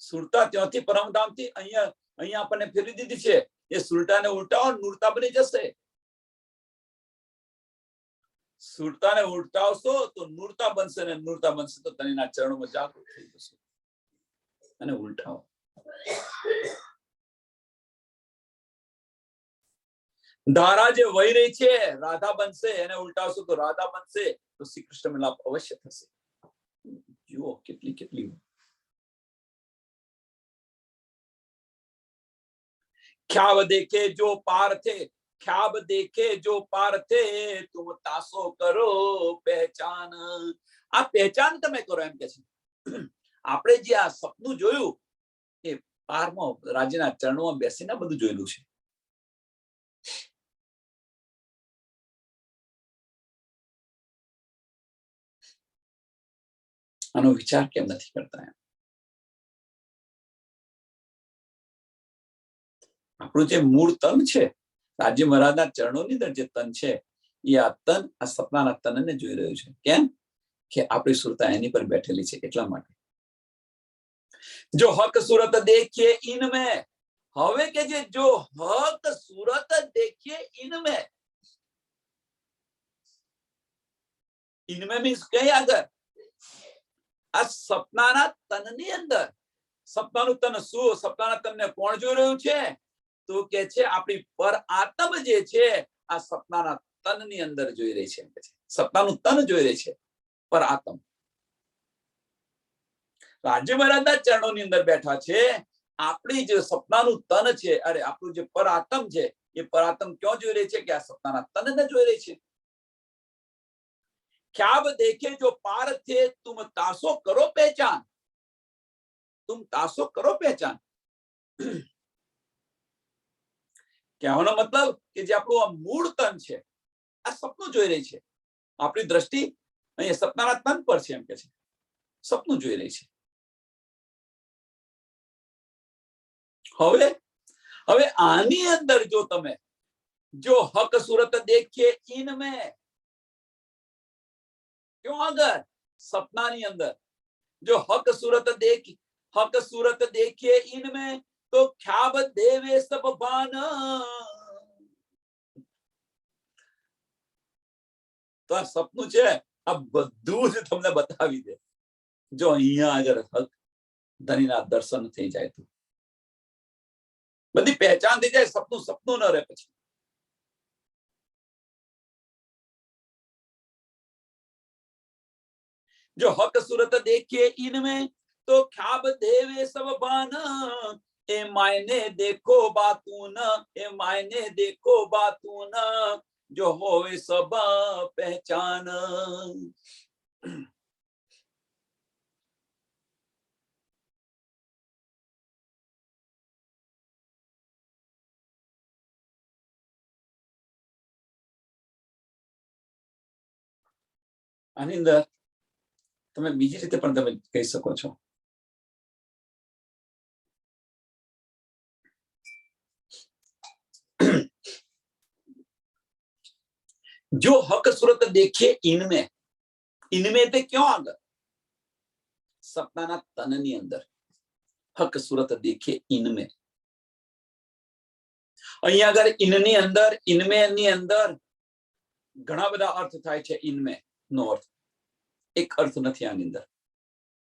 સુરતા ત્યાંથી પરમધામથી અહીંયા આપણને ફેરવી દીધી છે. એ સુરતાને ઉલટાવો, નૂરતા બની જશે. સુરતાને ઉલટાવશો તો નૂરતા બનશે, ને નૂરતા બનશે તો તનીના ચરણોમાં જાગૃત થઈ જશે. અને ઉલટાવો. ધારા જે વહી રહી છે રાધા બનશે, એને ઉલટાવશો તો રાધા બનશે, તો શ્રી કૃષ્ણ મિલાપ અવશ્ય થશે. જુઓ કેટલી ખ્યાબ દેખે જો પાર થે, ખ્યાબ દેખે જો પાર થે, તુમ તાસો કરો પહેચાન. આ પહેચાન તમે કરો એમ કે છે. આપણે જે આ સપનું જોયું એ પારમાં રાજ્યના ચરણોમાં બેસીને બધું જોયેલું છે. આનો વિચાર કેમ નથી કરતા? આપણું જે મૂળ તન છે, રાજ્ય મહારાજના ચરણોની અંદર જે તન છે, એ આ તન આ સપનાના તનને જોઈ રહ્યું છે. કેમ કે આપણી સુરતા એની પર બેઠેલી છે. એટલા માટે જો હક સુરત દેખીએ ઇનમે, હવે કે જે જો હક સુરત દેખીએ ઇનમે, ઇનમે મીન્સ કઈ આગળ આ સપનાના તનની અંદર. સપનાનું તન શું? સપનાના તનને કોણ જોઈ રહ્યું છે? તો કે છે આપણી પર આત્મ જે છે આ સપનાના તનની અંદર જોઈ રહી છે. સપનાનું તન જોઈ રહી છે, પર આત્મ. રાજ્ય મહારાજના ચરણોની અંદર બેઠા છે. આપણી જે સપનાનું તન છે, અરે આપણું જે પર આત્મ છે, એ પર આત્મ ક્યાં જોઈ રહી છે? કે આ સપનાના તનને જોઈ રહી છે. ખ્યાબ દેખે જો પાર થે, તુમ તાસો કરો પહેચાન. તુમ તાસો કરો પહેચાન. કહેવાનો મતલબ કે જે આપણું આ મૂળ તન છે, આ સપનું જોઈ રહી છે. આપણી દ્રષ્ટિ અહીંયા સપનાના તન પર છે એમ કે છે. સપનું જોઈ રહી છે. હવે આની અંદર જો તમે જો હક સુરત દેખીએ ઇનમે, क्यों अगर सपना ની અંદર जो हक सूरत देखिए इनमें तो ख्याब देवे सब बान. તો આ સપનું છે. આ બધું જ તમને બતાવી દે. જો અહીંયા અગર હક ધનીના દર્શન થઈ જાય તો બધી પહેચાન થઈ જાય. સપનું ન રહે. પછી जो हक सूरत देखिए इनमें तो ख्याब देवे सब बान. ए मायने देखो बातून, ए मायने देखो बातून, जो होवे सब पहचान. આની અંદર તમે બીજી રીતે પણ તમે કહી શકો છો. जो हक सूरत देखिए इनमें, इनमें ते क्यों आगर सपनाना तननी अंदर हक सूरत देखिए इनमें. અહીંયા અગર ઇનની અંદર, ઇનમે ની અંદર ઘણા બધા અર્થ થાય છે. ઇનમે નો અર્થ એક અર્થ નથી. આની અંદર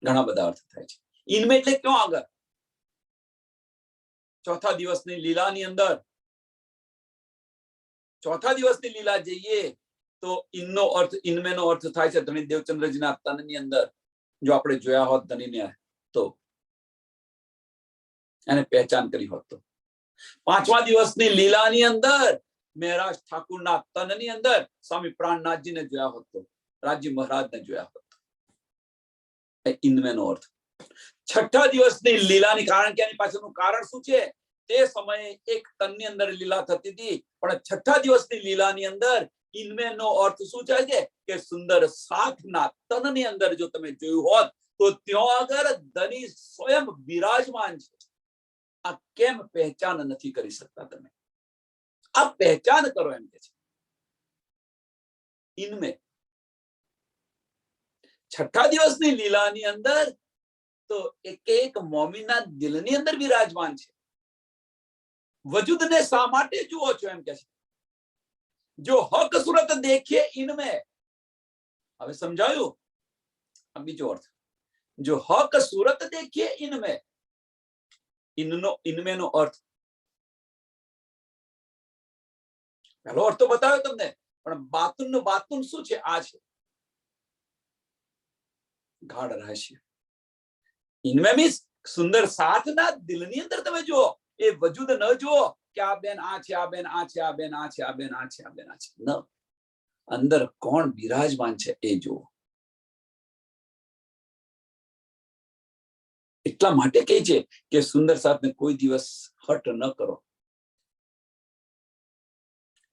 ઘણા બધા અર્થ થાય છે. ઇનમે એટલે ક્યાં આગળ? ચોથા દિવસની લીલાની અંદર, ચોથા દિવસની લીલા જઈએ તો ઇનનો અર્થ, ઇનમે નો અર્થ થાય છે ધણી દેવચંદ્રજીના તનની અંદર. જો આપણે જોયા હોત ધણીને તો એને પહેચાન કરી હોત તો પાંચમા દિવસની લીલાની અંદર મહેરાજ ઠાકુરના તનની અંદર સ્વામી પ્રાણનાથજીને જોયા હતો, રાજજી મહારાજને જોયા હતો. ઇનમેનો અર્થ છઠ્ઠા દિવસની લીલાની, કારણ કે એની પાછળનું કારણ શું છે? તે સમયે એક તનની અંદર લીલા થતી હતી, પણ છઠ્ઠા દિવસની લીલાની અંદર ઇનમેનો અર્થ શું થાય છે કે સુંદર સાધના તનની અંદર જો તમે જોયું હોત તો ત્યાં આગળ ધની સ્વયં બિરાજમાન છે. આ કેમ પહેચાન નથી કરી શકતા તમે? આ પહેચાન કરો એમ કે છે. ઇનમે છઠ્ઠા દિવસની લીલાની અંદર તો એક એક મોમીના દિલની અંદર બિરાજમાન છે. વજૂદને શા માટે જુઓ છો એમ કે છે? જો હક સુરત દેખીએ ઇનમે. હવે સમજાયું? આ બીજો અર્થ. જો હક સુરત દેખીએ ઇનમે. ઇનમેનો અર્થ પહેલો અર્થ તો બતાવ્યો તમને, પણ બાતુનનું બાતુન શું છે? આ છે ગાઢ રહસ્ય. ઇનમે મીન્સ સુંદર સાથના દિલની અંદર તમે જુઓ, એ વજૂદ ન જુઓ કે આ બેન આ છે, આ બેન આ છે, આ બેન આ છે, આ બેન આ છે, આ બેન આ છે. ન, અંદર કોણ બિરાજમાન છે એ જુઓ. એટલા માટે કહે છે કે સુંદર સાથને કોઈ દિવસ હટ ન કરો.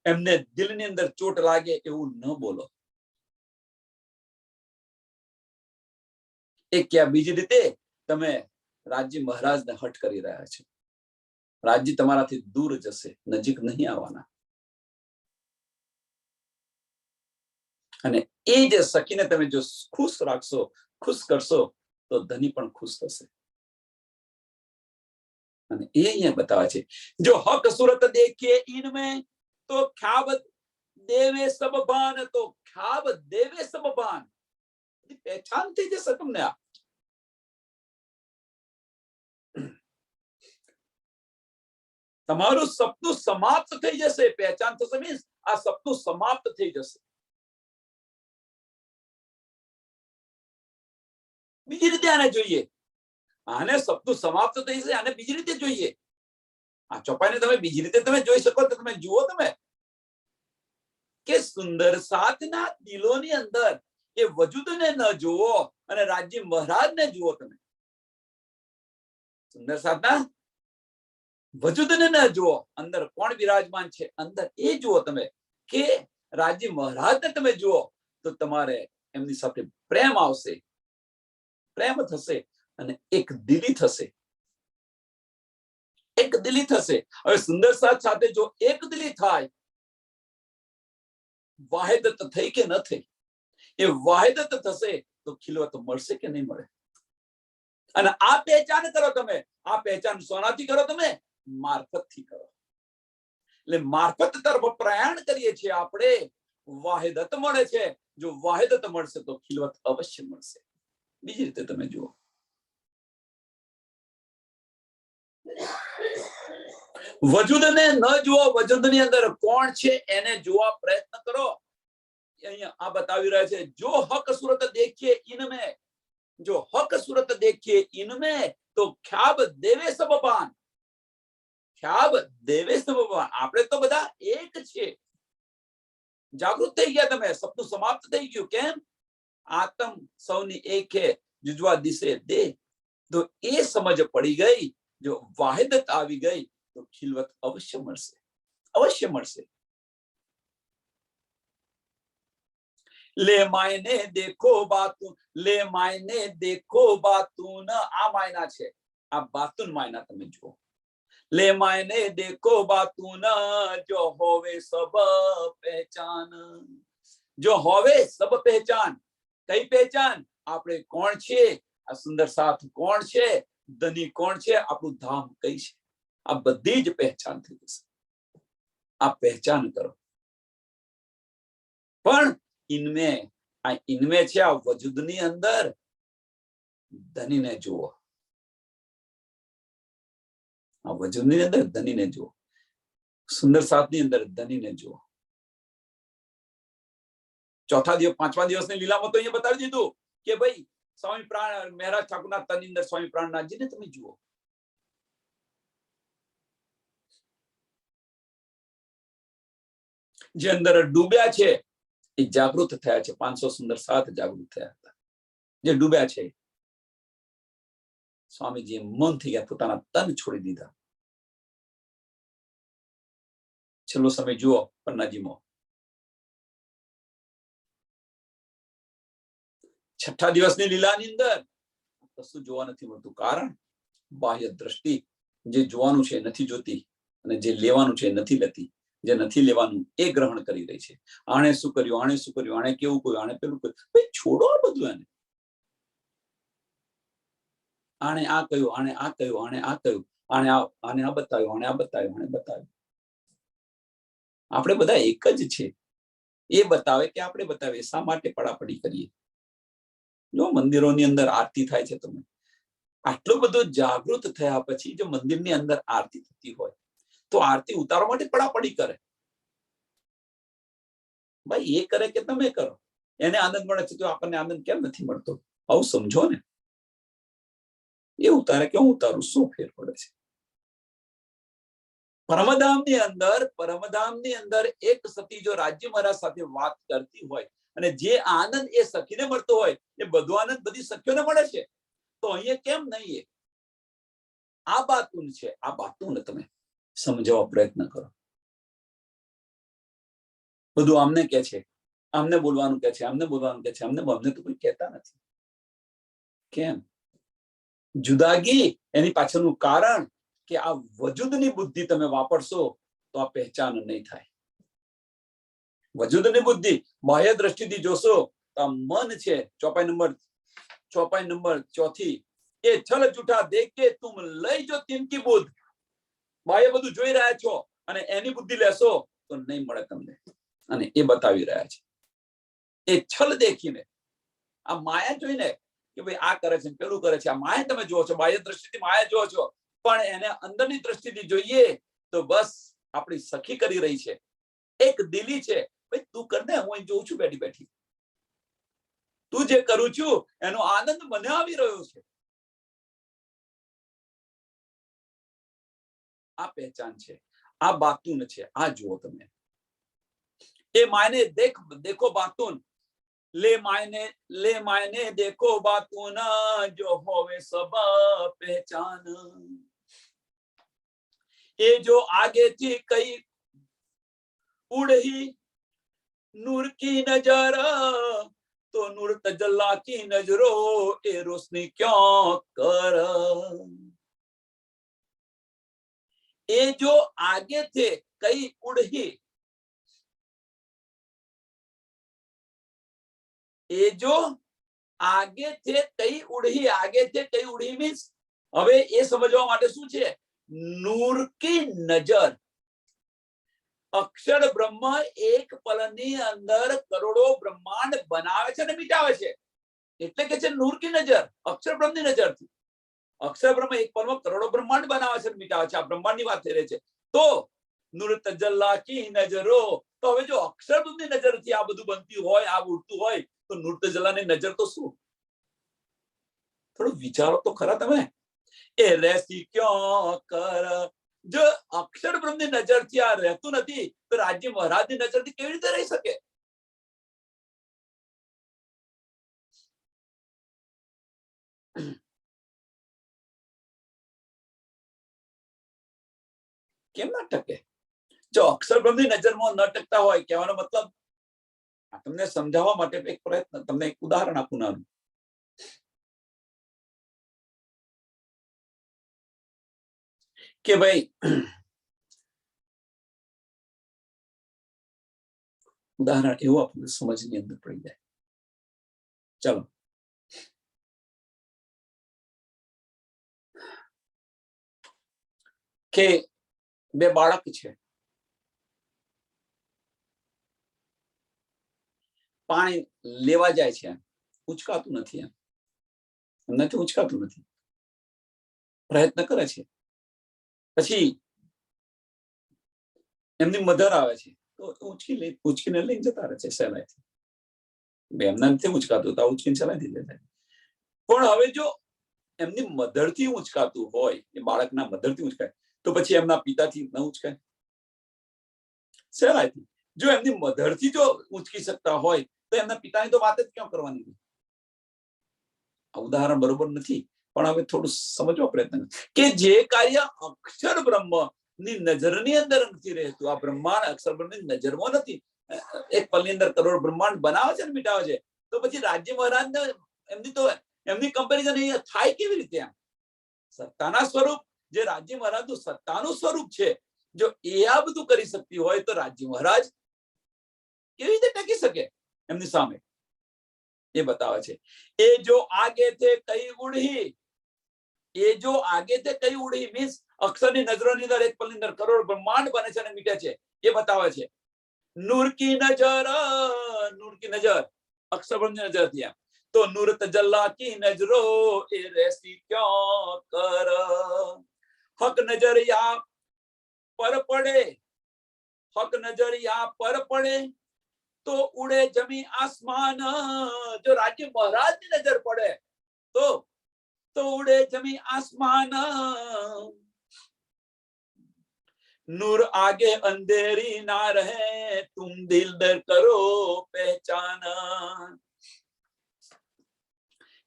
એમને દિલની અંદર ચોટ લાગે એવું ન બોલો. એક કે બીજી રીતે તમે રાજજી મહારાજને હટ કરી રહ્યા છો. રાજજી તમારાથી દૂર જશે, નજીક નહીં આવવાના. અને એ જે સખીને તમે જો ખુશ રાખશો, ખુશ કરશો, તો ધની પણ ખુશ થશે. અને એ અહીંયા બતાવે છે, જો હક સુરત દેખીએ ઇનમે તો ખ્યાબ દેવે સબ ભાન. તો ખ્યાબ દેવે સબ ભાન, પહેચાન થઈ જશે તમને. આ તમારું સપનું સમાપ્ત થઈ જશે. પહેચાન થશે મીન્સ આ સપનું સમાપ્ત થઈ જશે. બીજી રીતે આને જોઈએ. આને સપનું સમાપ્ત થઈ જશે, આને બીજી રીતે જોઈએ. આ ચોપાઈને તમે બીજી રીતે તમે જોઈ શકો તો તમે જુઓ તમે કે સુંદર સાથના દિલોની અંદર એ વજૂદને ન જુઓ અને રાજજી મહારાજને જુઓ. તમે સુંદર સાથના વજૂદને ન જુઓ, અંદર કોણ બિરાજમાન છે અંદર એ જુઓ તમે. કે રાજજી મહારાજને તમે જુઓ તો તમારે એમની સાથે પ્રેમ આવશે, પ્રેમ થશે અને એક દિલી થશે. એક દિલી થશે. હવે સુંદર સાથ સાથે જો એક દિલી થાય, વાહિદત થઈ કે ન થઈ, એ વાહિદત થશે તો ખિલવત મળશે કે નહીં મળે. અને આ પહેચાન કરો તમે. આ પહેચાન સોનાથી કરો તમે? મારફતથી કરો. એટલે મારફત તરફ પ્રયાણ કરીએ છીએ આપણે. વાહિદત મળે છે. જો વાહિદત મળશે તો ખિલવત અવશ્ય મળશે. બીજી રીતે તમે જુઓ. વજૂદને ન જુઓ, વજૂદની અંદર કોણ છે એને જોવા પ્રયત્ન કરો. અહીંયા આ બતાવી રહ્યા છે, જો હક સુરત દેખીએ ઇનમે. જો હક સુરત દેખીએ ઇનમે તો ખ્યાબ દેવે સબ ભાન. ખ્યાબ દેવે સબ ભાન. આપણે તો બધા એક છે. જાગૃત થઈ ગયા તમે. સપનું સમાપ્ત થઈ ગયું. કેમ? આત્મ સૌની એક છે, જુજવા દિશે દે. તો એ સમજ પડી ગઈ. જો વાહિદત આવી ગઈ તો ખિલવત અવશ્ય મળશે, અવશ્ય મળશે. લે માયને દેખો બાતું, લે માયને દેખો બાતું. આ માયના છે. આ બાતુન માયના તમે જુઓ. લે માયને દેખો બાતું, જો હોવે સબ પહેચાન. જો હોવે સબ પહેચાન. કઈ પહેચાન? આપણે કોણ છે? આ સુંદર સાથ કોણ છે? ધની કોણ છે? આપણું ધામ કઈ છે? આ બધી જ પહેચાન થઈ જશે. આ પહેચાન કરો. પણ ઇનમે, આ ઇનમે છે આ વજૂદની અંદર ધનીને જુઓ. આ વજૂદની અંદર ધનીને જુઓ. સુંદર સાથની અંદર ધનીને જુઓ. ચોથા દિવસ, પાંચમા દિવસની લીલામાં તો અહીંયા બતાવી દીધું કે ભાઈ સ્વામી પ્રાણ મહેરાજ ઠાકુરના તનની અંદર સ્વામી પ્રાણનાથજીને તમે જુઓ. જે અંદર ડૂબ્યા છે એ જાગૃત થયા છે. 500 જાગૃત થયા હતા. જે ડૂબ્યા છે સ્વામીજી મૌન થઈ ગયા, પોતાના તન છોડી દીધા. છેલ્લો સમય જુઓ પન્નાજીમાં. 6ઠા દિવસની લીલાની અંદર કશું જોવા નથી મળતું. કારણ બાહ્ય દ્રષ્ટિ જે જોવાનું છે નથી જોતી, અને જે લેવાનું છે નથી લેતી. જે નથી લેવાનું એ ગ્રહણ કરી રહી છે. આણે શું કર્યું, આણે શું કર્યું, આણે કેવું કર્યું, આણે પેલું કર્યું. ભાઈ છોડો આ બધું. એને આણે આ કહ્યું, આણે આ કહ્યું, આણે આ કહ્યું, આને આ બતાવ્યું, આણે આ બતાવ્યું, આણે બતાવ્યું. આપણે બધા એક જ છે. એ બતાવે કે આપણે બતાવીએ. શા માટે પડાપડી કરીએ? જો મંદિરોની અંદર આરતી થાય છે, તમે આટલું બધું જાગૃત થયા પછી જો મંદિરની અંદર આરતી થતી હોય તો આરતી ઉતારવા માટે પડાપડી કરે. ભાઈ એ કરે કે તમે કરો, એને આનંદ મળે છે તો આપણને આનંદ કેમ નથી મળતો? આવું સમજો ને. એ ઉતારે કે હું ઉતારું, શું ફેર પડે છે? પરમધામની અંદર એક સતી જો રાજ્ય મહારાજ સાથે વાત કરતી હોય અને જે આનંદ એ સખીને મળતો હોય એ બધો આનંદ બધી સખીઓને મળે છે, તો અહીંયા કેમ નહીં? આ બાતું છે. આ બાતું તમે સમજાવવા પ્રયત્ન કરો. બધું આમને કે છે, આમને બોલવાનું કે છે, આમને બોલવાનું કે છે, અમને તો કોઈ કહેતા નથી. કેમ? જુદાગી એની પાછળનું કારણ કે આ વજૂદની બુદ્ધિ તમે વાપરશો તો આ પહેચાન નહીં થાય. વજૂદની બુદ્ધિ બાહ્ય દ્રષ્ટિથી જોશો તો આ મન છે. ચોપાઈ નંબર 4 એ છલ જૂઠા દેખ કે તુમ લઈ જો તિનકી બુદ્ધ. બાહ્ય બધું જોઈ રહ્યા છો અને એની બુદ્ધિ લેશો તો નહીં મળે તમને. અને એ બતાવી રહ્યા છે. એ છલ દેખીને, આ માયા જોઈને કે ભાઈ આ કરે છે, પેલું કરે છે, આ માયા તમે જુઓ છો. બાહ્ય દ્રષ્ટિથી માયા જુઓ છો, પણ એને અંદરની દ્રષ્ટિથી જોઈએ તો બસ આપણી સખી કરી રહી છે. એક દિલી છે, ભાઈ તું કર દે, હું જોઉં છું બેઠી બેઠી. તું જે કરું છું એનો આનંદ મને આવી રહ્યો છે. આ પહેચાન છે. આ બાતુન છે. આ જુઓ તમે. એ માયને દેખો બાતુન, ले मायने देखो बातून, जो होवे सब पहचान. ये जो आगे थी कई उड़ही नूर की नजर, तो नूर तजल्ला की नजरो ए रोशनी क्यों कर. ये जो आगे थे कई उड़ही, ये जो आगे थे कई उड़ही. आगे थे कई उड़ही मीन्स હવે એ સમજવા માટે શું છે? નૂર કી નજર. અક્ષર બ્રહ્મ એક પલની અંદર કરોડો બ્રહ્માંડ બનાવે છે અને મિટાવે છે. એટલે કે છે નૂર કી નજર. અક્ષર બ્રહ્મની નજરથી અક્ષર બ્રહ્મ એક પલમાં કરોડો બ્રહ્માંડ બનાવે છે અને મિટાવે છે. આ બ્રહ્માંડની વાત થઈ રહી છે. તો નૂર તજલ્લા કી નજરો. તો હવે જો અક્ષર બ્રહ્મની નજરથી આ બધું બનતી હોય, આ ઉડતું હોય, તો નૂર તજલ્લાની નજર તો શું? થોડું વિચારો તો ખરા તમે. એ રહેસી ક્યાં કર. જો અક્ષર બ્રહ્મની નજરથી આ રહેતું નથી તો રાજ્ય મહારાજની નજરથી કેવી રીતે રહી શકે? કેમ ના ટકે? જો અક્ષર બ્રહ્મની નજરમાં ન ટકતા હોય, કહેવાનો મતલબ તમને સમજાવવા માટે એક પ્રયત્ન, તમને એક ઉદાહરણ આપું નાનું. કે ભાઈ ઉદાહરણ એવું આપણને સમજની અંદર પડી જાય. ચલો, કે બે બાળક છે, પાણી લેવા જાય છે, ઉચકાતું નથી. નથી ઉચકાતું નથી, પ્રયત્ન કરે છે. પછી એમની મધર આવે છે તો ઉચકીને લઈને જતા રહે છે સહેલાઈથી. એમના નથી ઉચકાતું તો ઉચકીને સહેલાઈથી જતા. પણ હવે જો એમની મધરથી ઉચકાતું હોય, એ બાળકના મધરથી ઉચકાય, તો પછી એમના પિતાથી ન ઉચકાય સહેલાઈથી. જો એમની મધરથી જો ઉંચકી શકતા હોય તો એમના પિતાની તો વાત જ ક્યાં કરવાની. આ ઉદાહરણ બરોબર નથી, પણ હવે થોડું સમજવા પ્રયત્ન કે જે કાર્ય અક્ષર બ્રહ્મ ની નજરની અંદર નથી રહેતું, આ બ્રહ્માંડ અક્ષર બ્રહ્મની નજરમાં નથી. એક પલની અંદર કરોડ બ્રહ્માંડ બનાવે છે ને મિટાવે છે, તો પછી રાજ્ય મહારાજ એમની કમ્પેરિઝન અહીંયા થાય કેવી રીતે? આમ સત્તાના સ્વરૂપ જે રાજ્ય મહારાજનું સત્તાનું સ્વરૂપ છે, જો એ આ બધું કરી શકતી હોય તો રાજ્ય મહારાજ કેવી રીતે ટકી શકે એમની સામે? એ બતાવે છે. એ જો આગે થે કઈ ઉડી, એ જો આગે થે કઈ ઉડી મીન્સ અક્ષરની નજરોની અંદર એક પલની અંદર કરોડ બ્રહ્માંડ બને છે અને મીટે છે, એ બતાવે છે. નૂર કી નજર અક્ષર બ્રહ્મની નજર થી, તો નૂર તજલ્લા કી નજરો એ રેસી ક્યાં કર, હક નજરિયા પર પડે, હક નજરિયા પર પડે તો ઉડે જમી આસમાન. જો રાજ્ય મહારાજની નજર પડે તો ઉડે જમી આસમાન. नूर आगे अंधेरी ना रहे, तुम दिल दर करो पहचाना.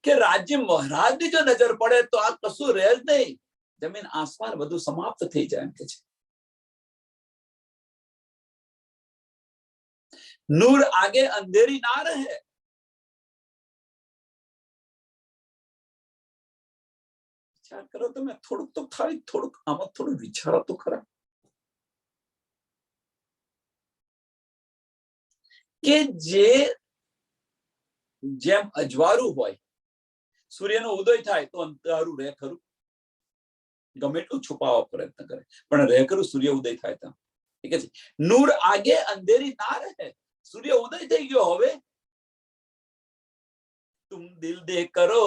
કે રાજ્ય મહારાજની જો નજર પડે તો આ કશું રહે જ નહીં, જમીન આસમાન બધું સમાપ્ત થઈ જાય એમ કે છે. નૂર આગે અંધેરી ના રહે. વિચાર કરો તમે, થોડુંક તો ખાલી થોડુંક આમાં થોડું વિચારો તો ખરા કે જેમ અજવાળું હોય, સૂર્યનો ઉદય થાય તો અંધારું રહે ખરું? ગમે એટલું છુપાવવા પ્રયત્ન કરે પણ રહે ખરું સૂર્ય ઉદય થાય તો? ઠીક છે. નૂર આગે અંધેરી ના રહે, સૂર્ય ઉદય થઈ ગયો, હવે તુમ દિલ દે કરો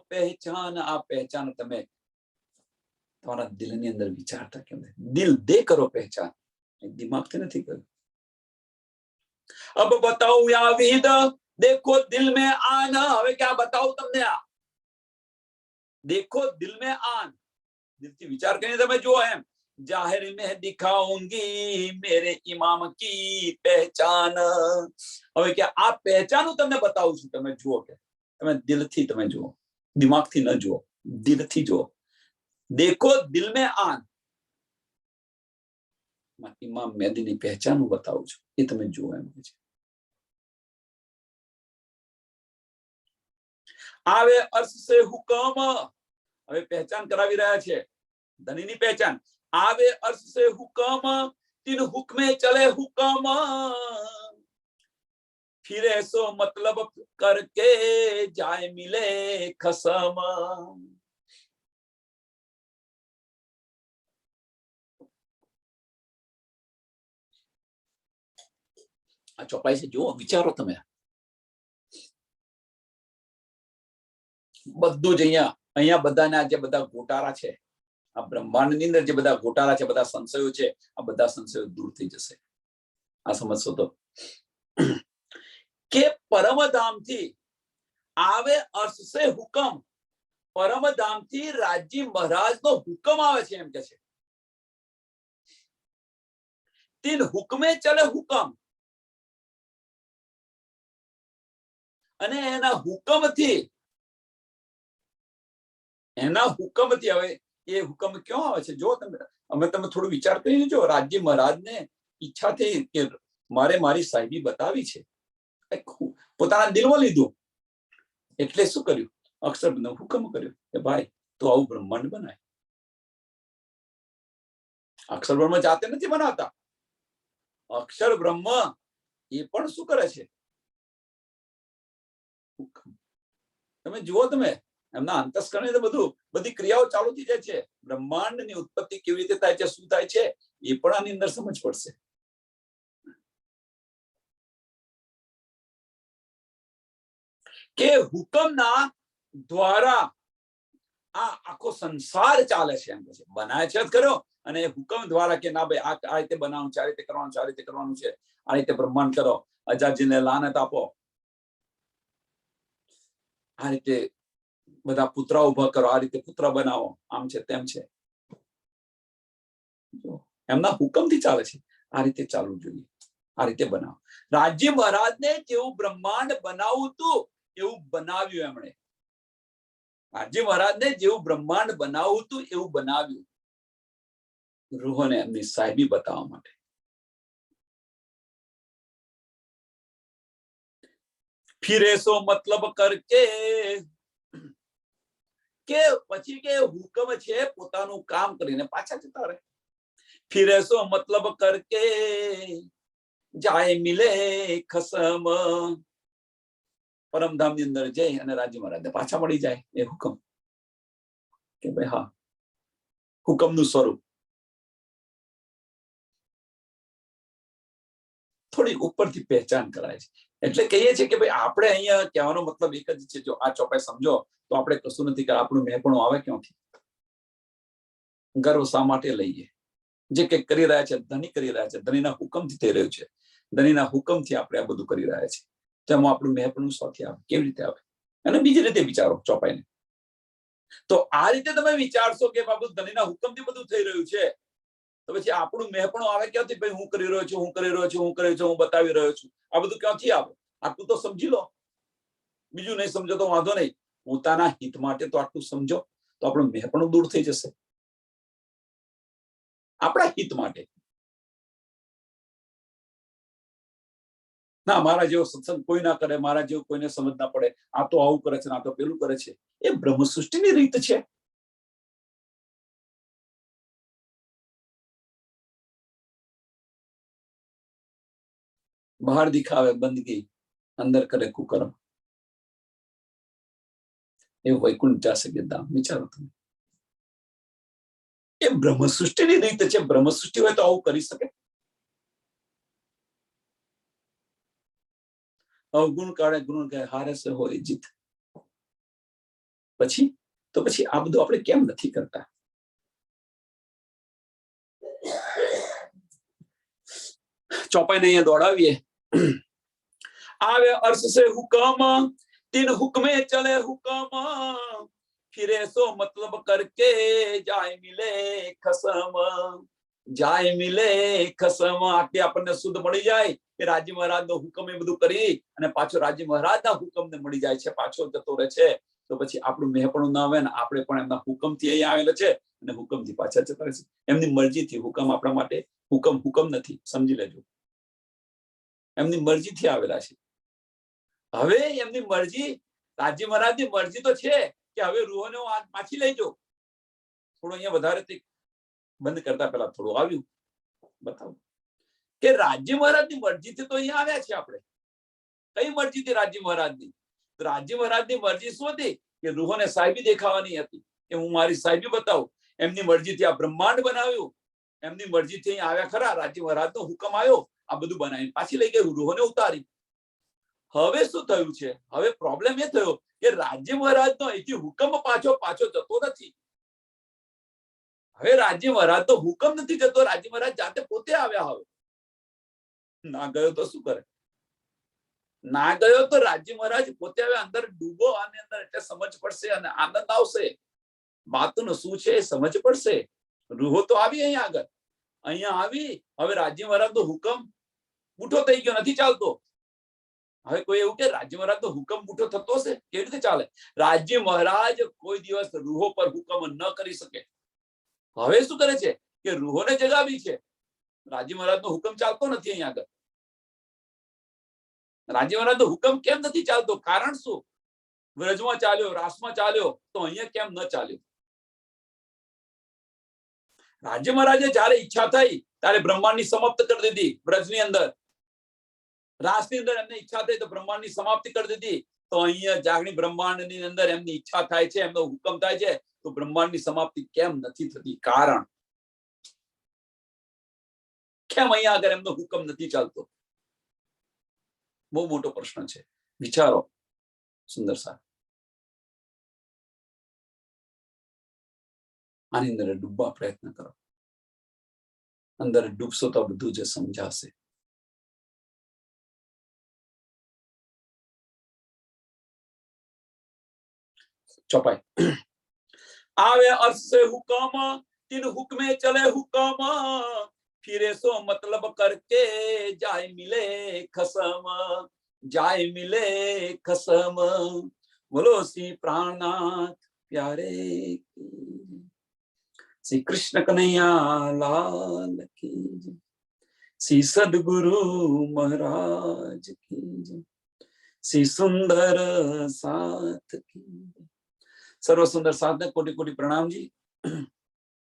પહેચાન. આ પહેચાન તમે તમારા દિલની અંદર વિચારતા કેમ? દિલ દે કરો પહેચાન, દિમાગથી નથી કર્યું. अब बताओ या विद देखो दिल में आना. હવે क्या बताओ તમને? આ देखो दिल में आन, દિલથી વિચાર કરીને તમે જુઓ. એમ જાહેર में दिखाऊंगी मेरे इमाम की पहचान. હવે કે આ પહેચાન હું તમને બતાવું છું, તમે જુઓ. કે તમે દિલથી તમે જુઓ, દિમાગથી ન જુઓ, દિલથી જુઓ. देखो दिल में आन, इमाम मेहदीની પહેચાન હું બતાવું છું, એ તમે જુઓ. એમ છે આવે અર્શ સે હુકમ. હવે પહેચાન કરાવી રહ્યા છે ધનીની પહેચાન. આવે અર્શ સે હુકમ, તીન હુકમે ચલે હુકમ, फिर ऐसो मतलब करके जाए मिले खसम. આ ચોપાઈ છે, જુઓ, વિચારો તમે. બધું જ અહીંયા બધાના જે બધા ગોટાળા છે, આ બ્રહ્માંડની અંદર જે બધા ગોટાળા છે, બધા સંશયો છે, આ બધા સંશયો દૂર થઈ જશે. આ સમજશો તો કે પરમધામથી આવે અર્શ સે હુકમ, પરમધામથી રાજ્ય મહારાજનો હુકમ આવે છે એમ કે છે. તીન હુકમે ચલે હુકમ, અને એના હુકમથી હવે એ હુકમ ક્યાં આવે છે? જો તમે થોડું વિચાર કરી લેજો. રાજ્ય મહારાજને ઈચ્છા થઈ કે મારે મારી સાહેબી બતાવી છે, પોતાના દિલમાં લીધું, એટલે શું કર્યું? અક્ષરનો હુકમ કર્યો કે ભાઈ તો આવું બ્રહ્માંડ બનાય. અક્ષર બ્રહ્મ જાતે નથી બનાવતા, અક્ષર બ્રહ્મ એ પણ શું કરે છે? તમે જુઓ, તમે એમના અંતસ્કરણે બધી ક્રિયાઓ ચાલુ થઈ જાય છે. બ્રહ્માંડની ઉત્પત્તિ કેવી રીતે થાય છે, શું થાય છે, એ પણ આની અંદર સમજ પડશે. કે હુકમના દ્વારા આ આખો સંસાર ચાલે છે એમ છે. બનાય છે કર્યો, અને હુકમ દ્વારા કે ના ભાઈ આ રીતે બનાવવાનું છે, આ રીતે કરવાનું છે, આ રીતે કરવાનું છે, આ રીતે બ્રહ્માંડ કરો, અજાજીને લાનત આપો, આ રીતે બધા પુત્ર ઉભા કરો, આ રીતે પુત્ર બનાવો, આમ છે તેમ છે. એમના હુકમથી ચાલે છે. આ રીતે ચાલવું જોઈએ. આ રીતે બનાવો. રાજી મહારાજને જેવું બ્રહ્માંડ બનાવવું હતું એવું બનાવ્યું એમણે. રાજી મહારાજને જેવું બ્રહ્માંડ બનાવવું હતું એવું બનાવ્યું, રૂહોને એમની સાહેબી બતાવવા માટે. फिर ऐसो मतलब करके કે પછી કે હુકમ છે પોતાનું કામ કરીને પાછા જતા રહે. फिर ऐसो मतलब करके જાય મિલે ખસમ. પરમધામ ની અંદર જઈ અને રાજી મહારાજને પાછા મળી જાય એ હુકમ. કે ભાઈ હા, હુકમનું સ્વરૂપ થોડી ઉપરથી પહેચાન કરાય છે. એટલે કહીએ છીએ કે ભાઈ આપણે અહીંયા કહેવાનો મતલબ એક જ છે, જો આ ચોપાઈ સમજો તો આપણે કશું નથી કે આપણું મેપણું આવે ક્યાંથી? ગર્વ શા માટે લઈએ? જે કંઈક કરી રહ્યા છે ધણી કરી રહ્યા છે, ધણીના હુકમથી થઈ રહ્યું છે, ધણીના હુકમથી આપણે આ બધું કરી રહ્યા છીએ. તો એમાં આપણું મેપણું શોથી આવે? કેવી રીતે આવે? અને બીજી રીતે વિચારો ચોપાઈને. તો આ રીતે તમે વિચારશો કે બાબુ ધણીના હુકમથી બધું થઈ રહ્યું છે, તો પછી આપણું મેપણું આવે ક્યાંથી? ભાઈ હું કરી રહ્યો છું, હું કરી રહ્યો છું, હું કરી રહ્યો છું, હું બતાવી રહ્યો છું, આ બધું ક્યાંથી આવે? આટલું તો સમજી લો. બીજું નહીં સમજો તો વાંધો નહીં, પોતાના હિત માટે તો આટલું સમજો તો આપણું મેપણું દૂર થઈ જશે. આપણા હિત માટે. ના, મારા જેવો સત્સંગ કોઈ ના કરે, મારા જેવું કોઈને સમજ ના પડે, આ તો આવું કરે છે, આ તો પેલું કરે છે, એ બ્રહ્મ સૃષ્ટિની રીત છે. બહાર દિખાવે બંદગી, અંદર કરે કુકર્મ. એ વૈકુંઠ જા શકે ધામ. વિચારો તમે, એ બ્રહ્મ સૃષ્ટિની રીત છે. બ્રહ્મ સૃષ્ટિ હોય તો આવું કરી શકે? અવગુણ કાળે ગુણ કહે, હારે સે હોય જીત. પછી તો પછી આ બધું આપણે કેમ નથી કરતા? ચોપાઈને અહીંયા દોડાવીએ. આવે अर्श से हुक्म, तीन हुक्मे चले हुक्म, फिर ऐसो मतलब करके जाय मिले खसम. જાય મિલે ખસમ. આટલી આપણને શુદ્ધ મળી જાય કે રાજી મહારાજનો હુકમ એ બધું કરી અને પાછો રાજી મહારાજના હુકમને મળી જાય છે, પાછો જતો રહે છે. તો પછી આપણું મેહપણું ના આવે ને આપણે પણ એમના હુકમથી અહીંયા આવેલા છે અને હુકમથી પાછા જતા રહે છે. એમની મરજીથી હુકમ આપણા માટે હુકમ નથી, સમજી લેજો. એમની મરજીથી આવેલા છે. હવે એમની મરજી, રાજી મહારાજની મરજી તો છે કે હવે રૂહોને પાછી લઈ જાઓ. થોડું અહીંયા વધારે બંધ કરતા પહેલા થોડું આવ્યું બતાવું કે રાજી મહારાજની મરજીથી તો અહીંયા આવ્યા છે આપણે. કઈ મરજીથી? રાજી મહારાજની. રાજી મહારાજની મરજી શું હતી? કે રૂહોને સાહેબી દેખાવાની હતી, કે હું મારી સાહેબી બતાવું. એમની મરજીથી આ બ્રહ્માંડ બનાવ્યું, એમની મરજીથી અહીંયા આવ્યા ખરા. રાજી મહારાજનો હુકમ આવ્યો, આ બધું બનાવીને પાછી લઈ ગયું, રૂહોને ઉતારી. હવે શું થયું છે? હવે પ્રોબ્લેમ એ થયો કે રાજી મહારાજનો અહીંથી હુકમ પાછો જતો નથી. હવે રાજી મહારાજનો હુકમ નથી જતો, રાજી મહારાજ જાતે પોતે આવ્યા. હવે ના ગયો તો શું કરે? ના ગયો તો રાજી મહારાજ પોતે આવ્યા. અંદર ડૂબો આની અંદર, એટલે સમજ પડશે અને આનંદ આવશે. વાતનું શું છે એ સમજ પડશે. રૂહો તો આવી અહીંયા આવી. હવે રાજી મહારાજનો હુકમ બૂઠો થઈ ગયો, નથી ચાલતો. હવે કોઈ એવું કે રાજી મહારાજનો હુકમ બૂઠો થતો હશે? કેવી રીતે ચાલે? રાજી મહારાજ કોઈ દિવસ રૂહો પર હુકમ ન કરી શકે. હવે શું કરે છે કે રૂહોને જગાવી છે. રાજી મહારાજનો હુકમ ચાલતો નથી અહીંયા આગળ. રાજી મહારાજનો હુકમ કેમ નથી ચાલતો? કારણ શું? વ્રજમાં ચાલ્યો, રાસમાં ચાલ્યો, તો અહીંયા કેમ ન ચાલ્યો? રાજી મહારાજે જયારે ઈચ્છા થઈ ત્યારે બ્રહ્માંડની સમાપ્ત કરી દીધી. વ્રજની અંદર, રાસની અંદર એમને ઈચ્છા થઈ તો બ્રહ્માંડની સમાપ્તિ કરી દીધી. તો અહીંયા જાગણી બ્રહ્માંડની અંદર એમની ઈચ્છા થાય છે, એમનો હુકમ થાય છે, તો બ્રહ્માંડની સમાપ્તિ કેમ નથી થતી? કારણ કેમ અહીંયા આગળ એમનો હુકમ નથી ચાલતો? બહુ મોટો પ્રશ્ન છે. વિચારો સુંદર સાહેબ. આની અંદર ડૂબવા પ્રયત્ન કરો. અંદર ડૂબશો તો બધું જ સમજાશે. ચોપાઈ આવે अर्श से हुक्म, तीन हुक्मे चले हुक्म, फिरे सो मतलब करके जाय मिले खसम, जाय मिले खसम। बोलो श्री प्राणनाथ प्यारे की, श्री कृष्ण कन्हैया लाल की जय, श्री सद्गुरु महाराज की जय, श्री सुंदर साथ की। सर्व सुंदर साथ ने कोटि कोटि प्रणाम जी।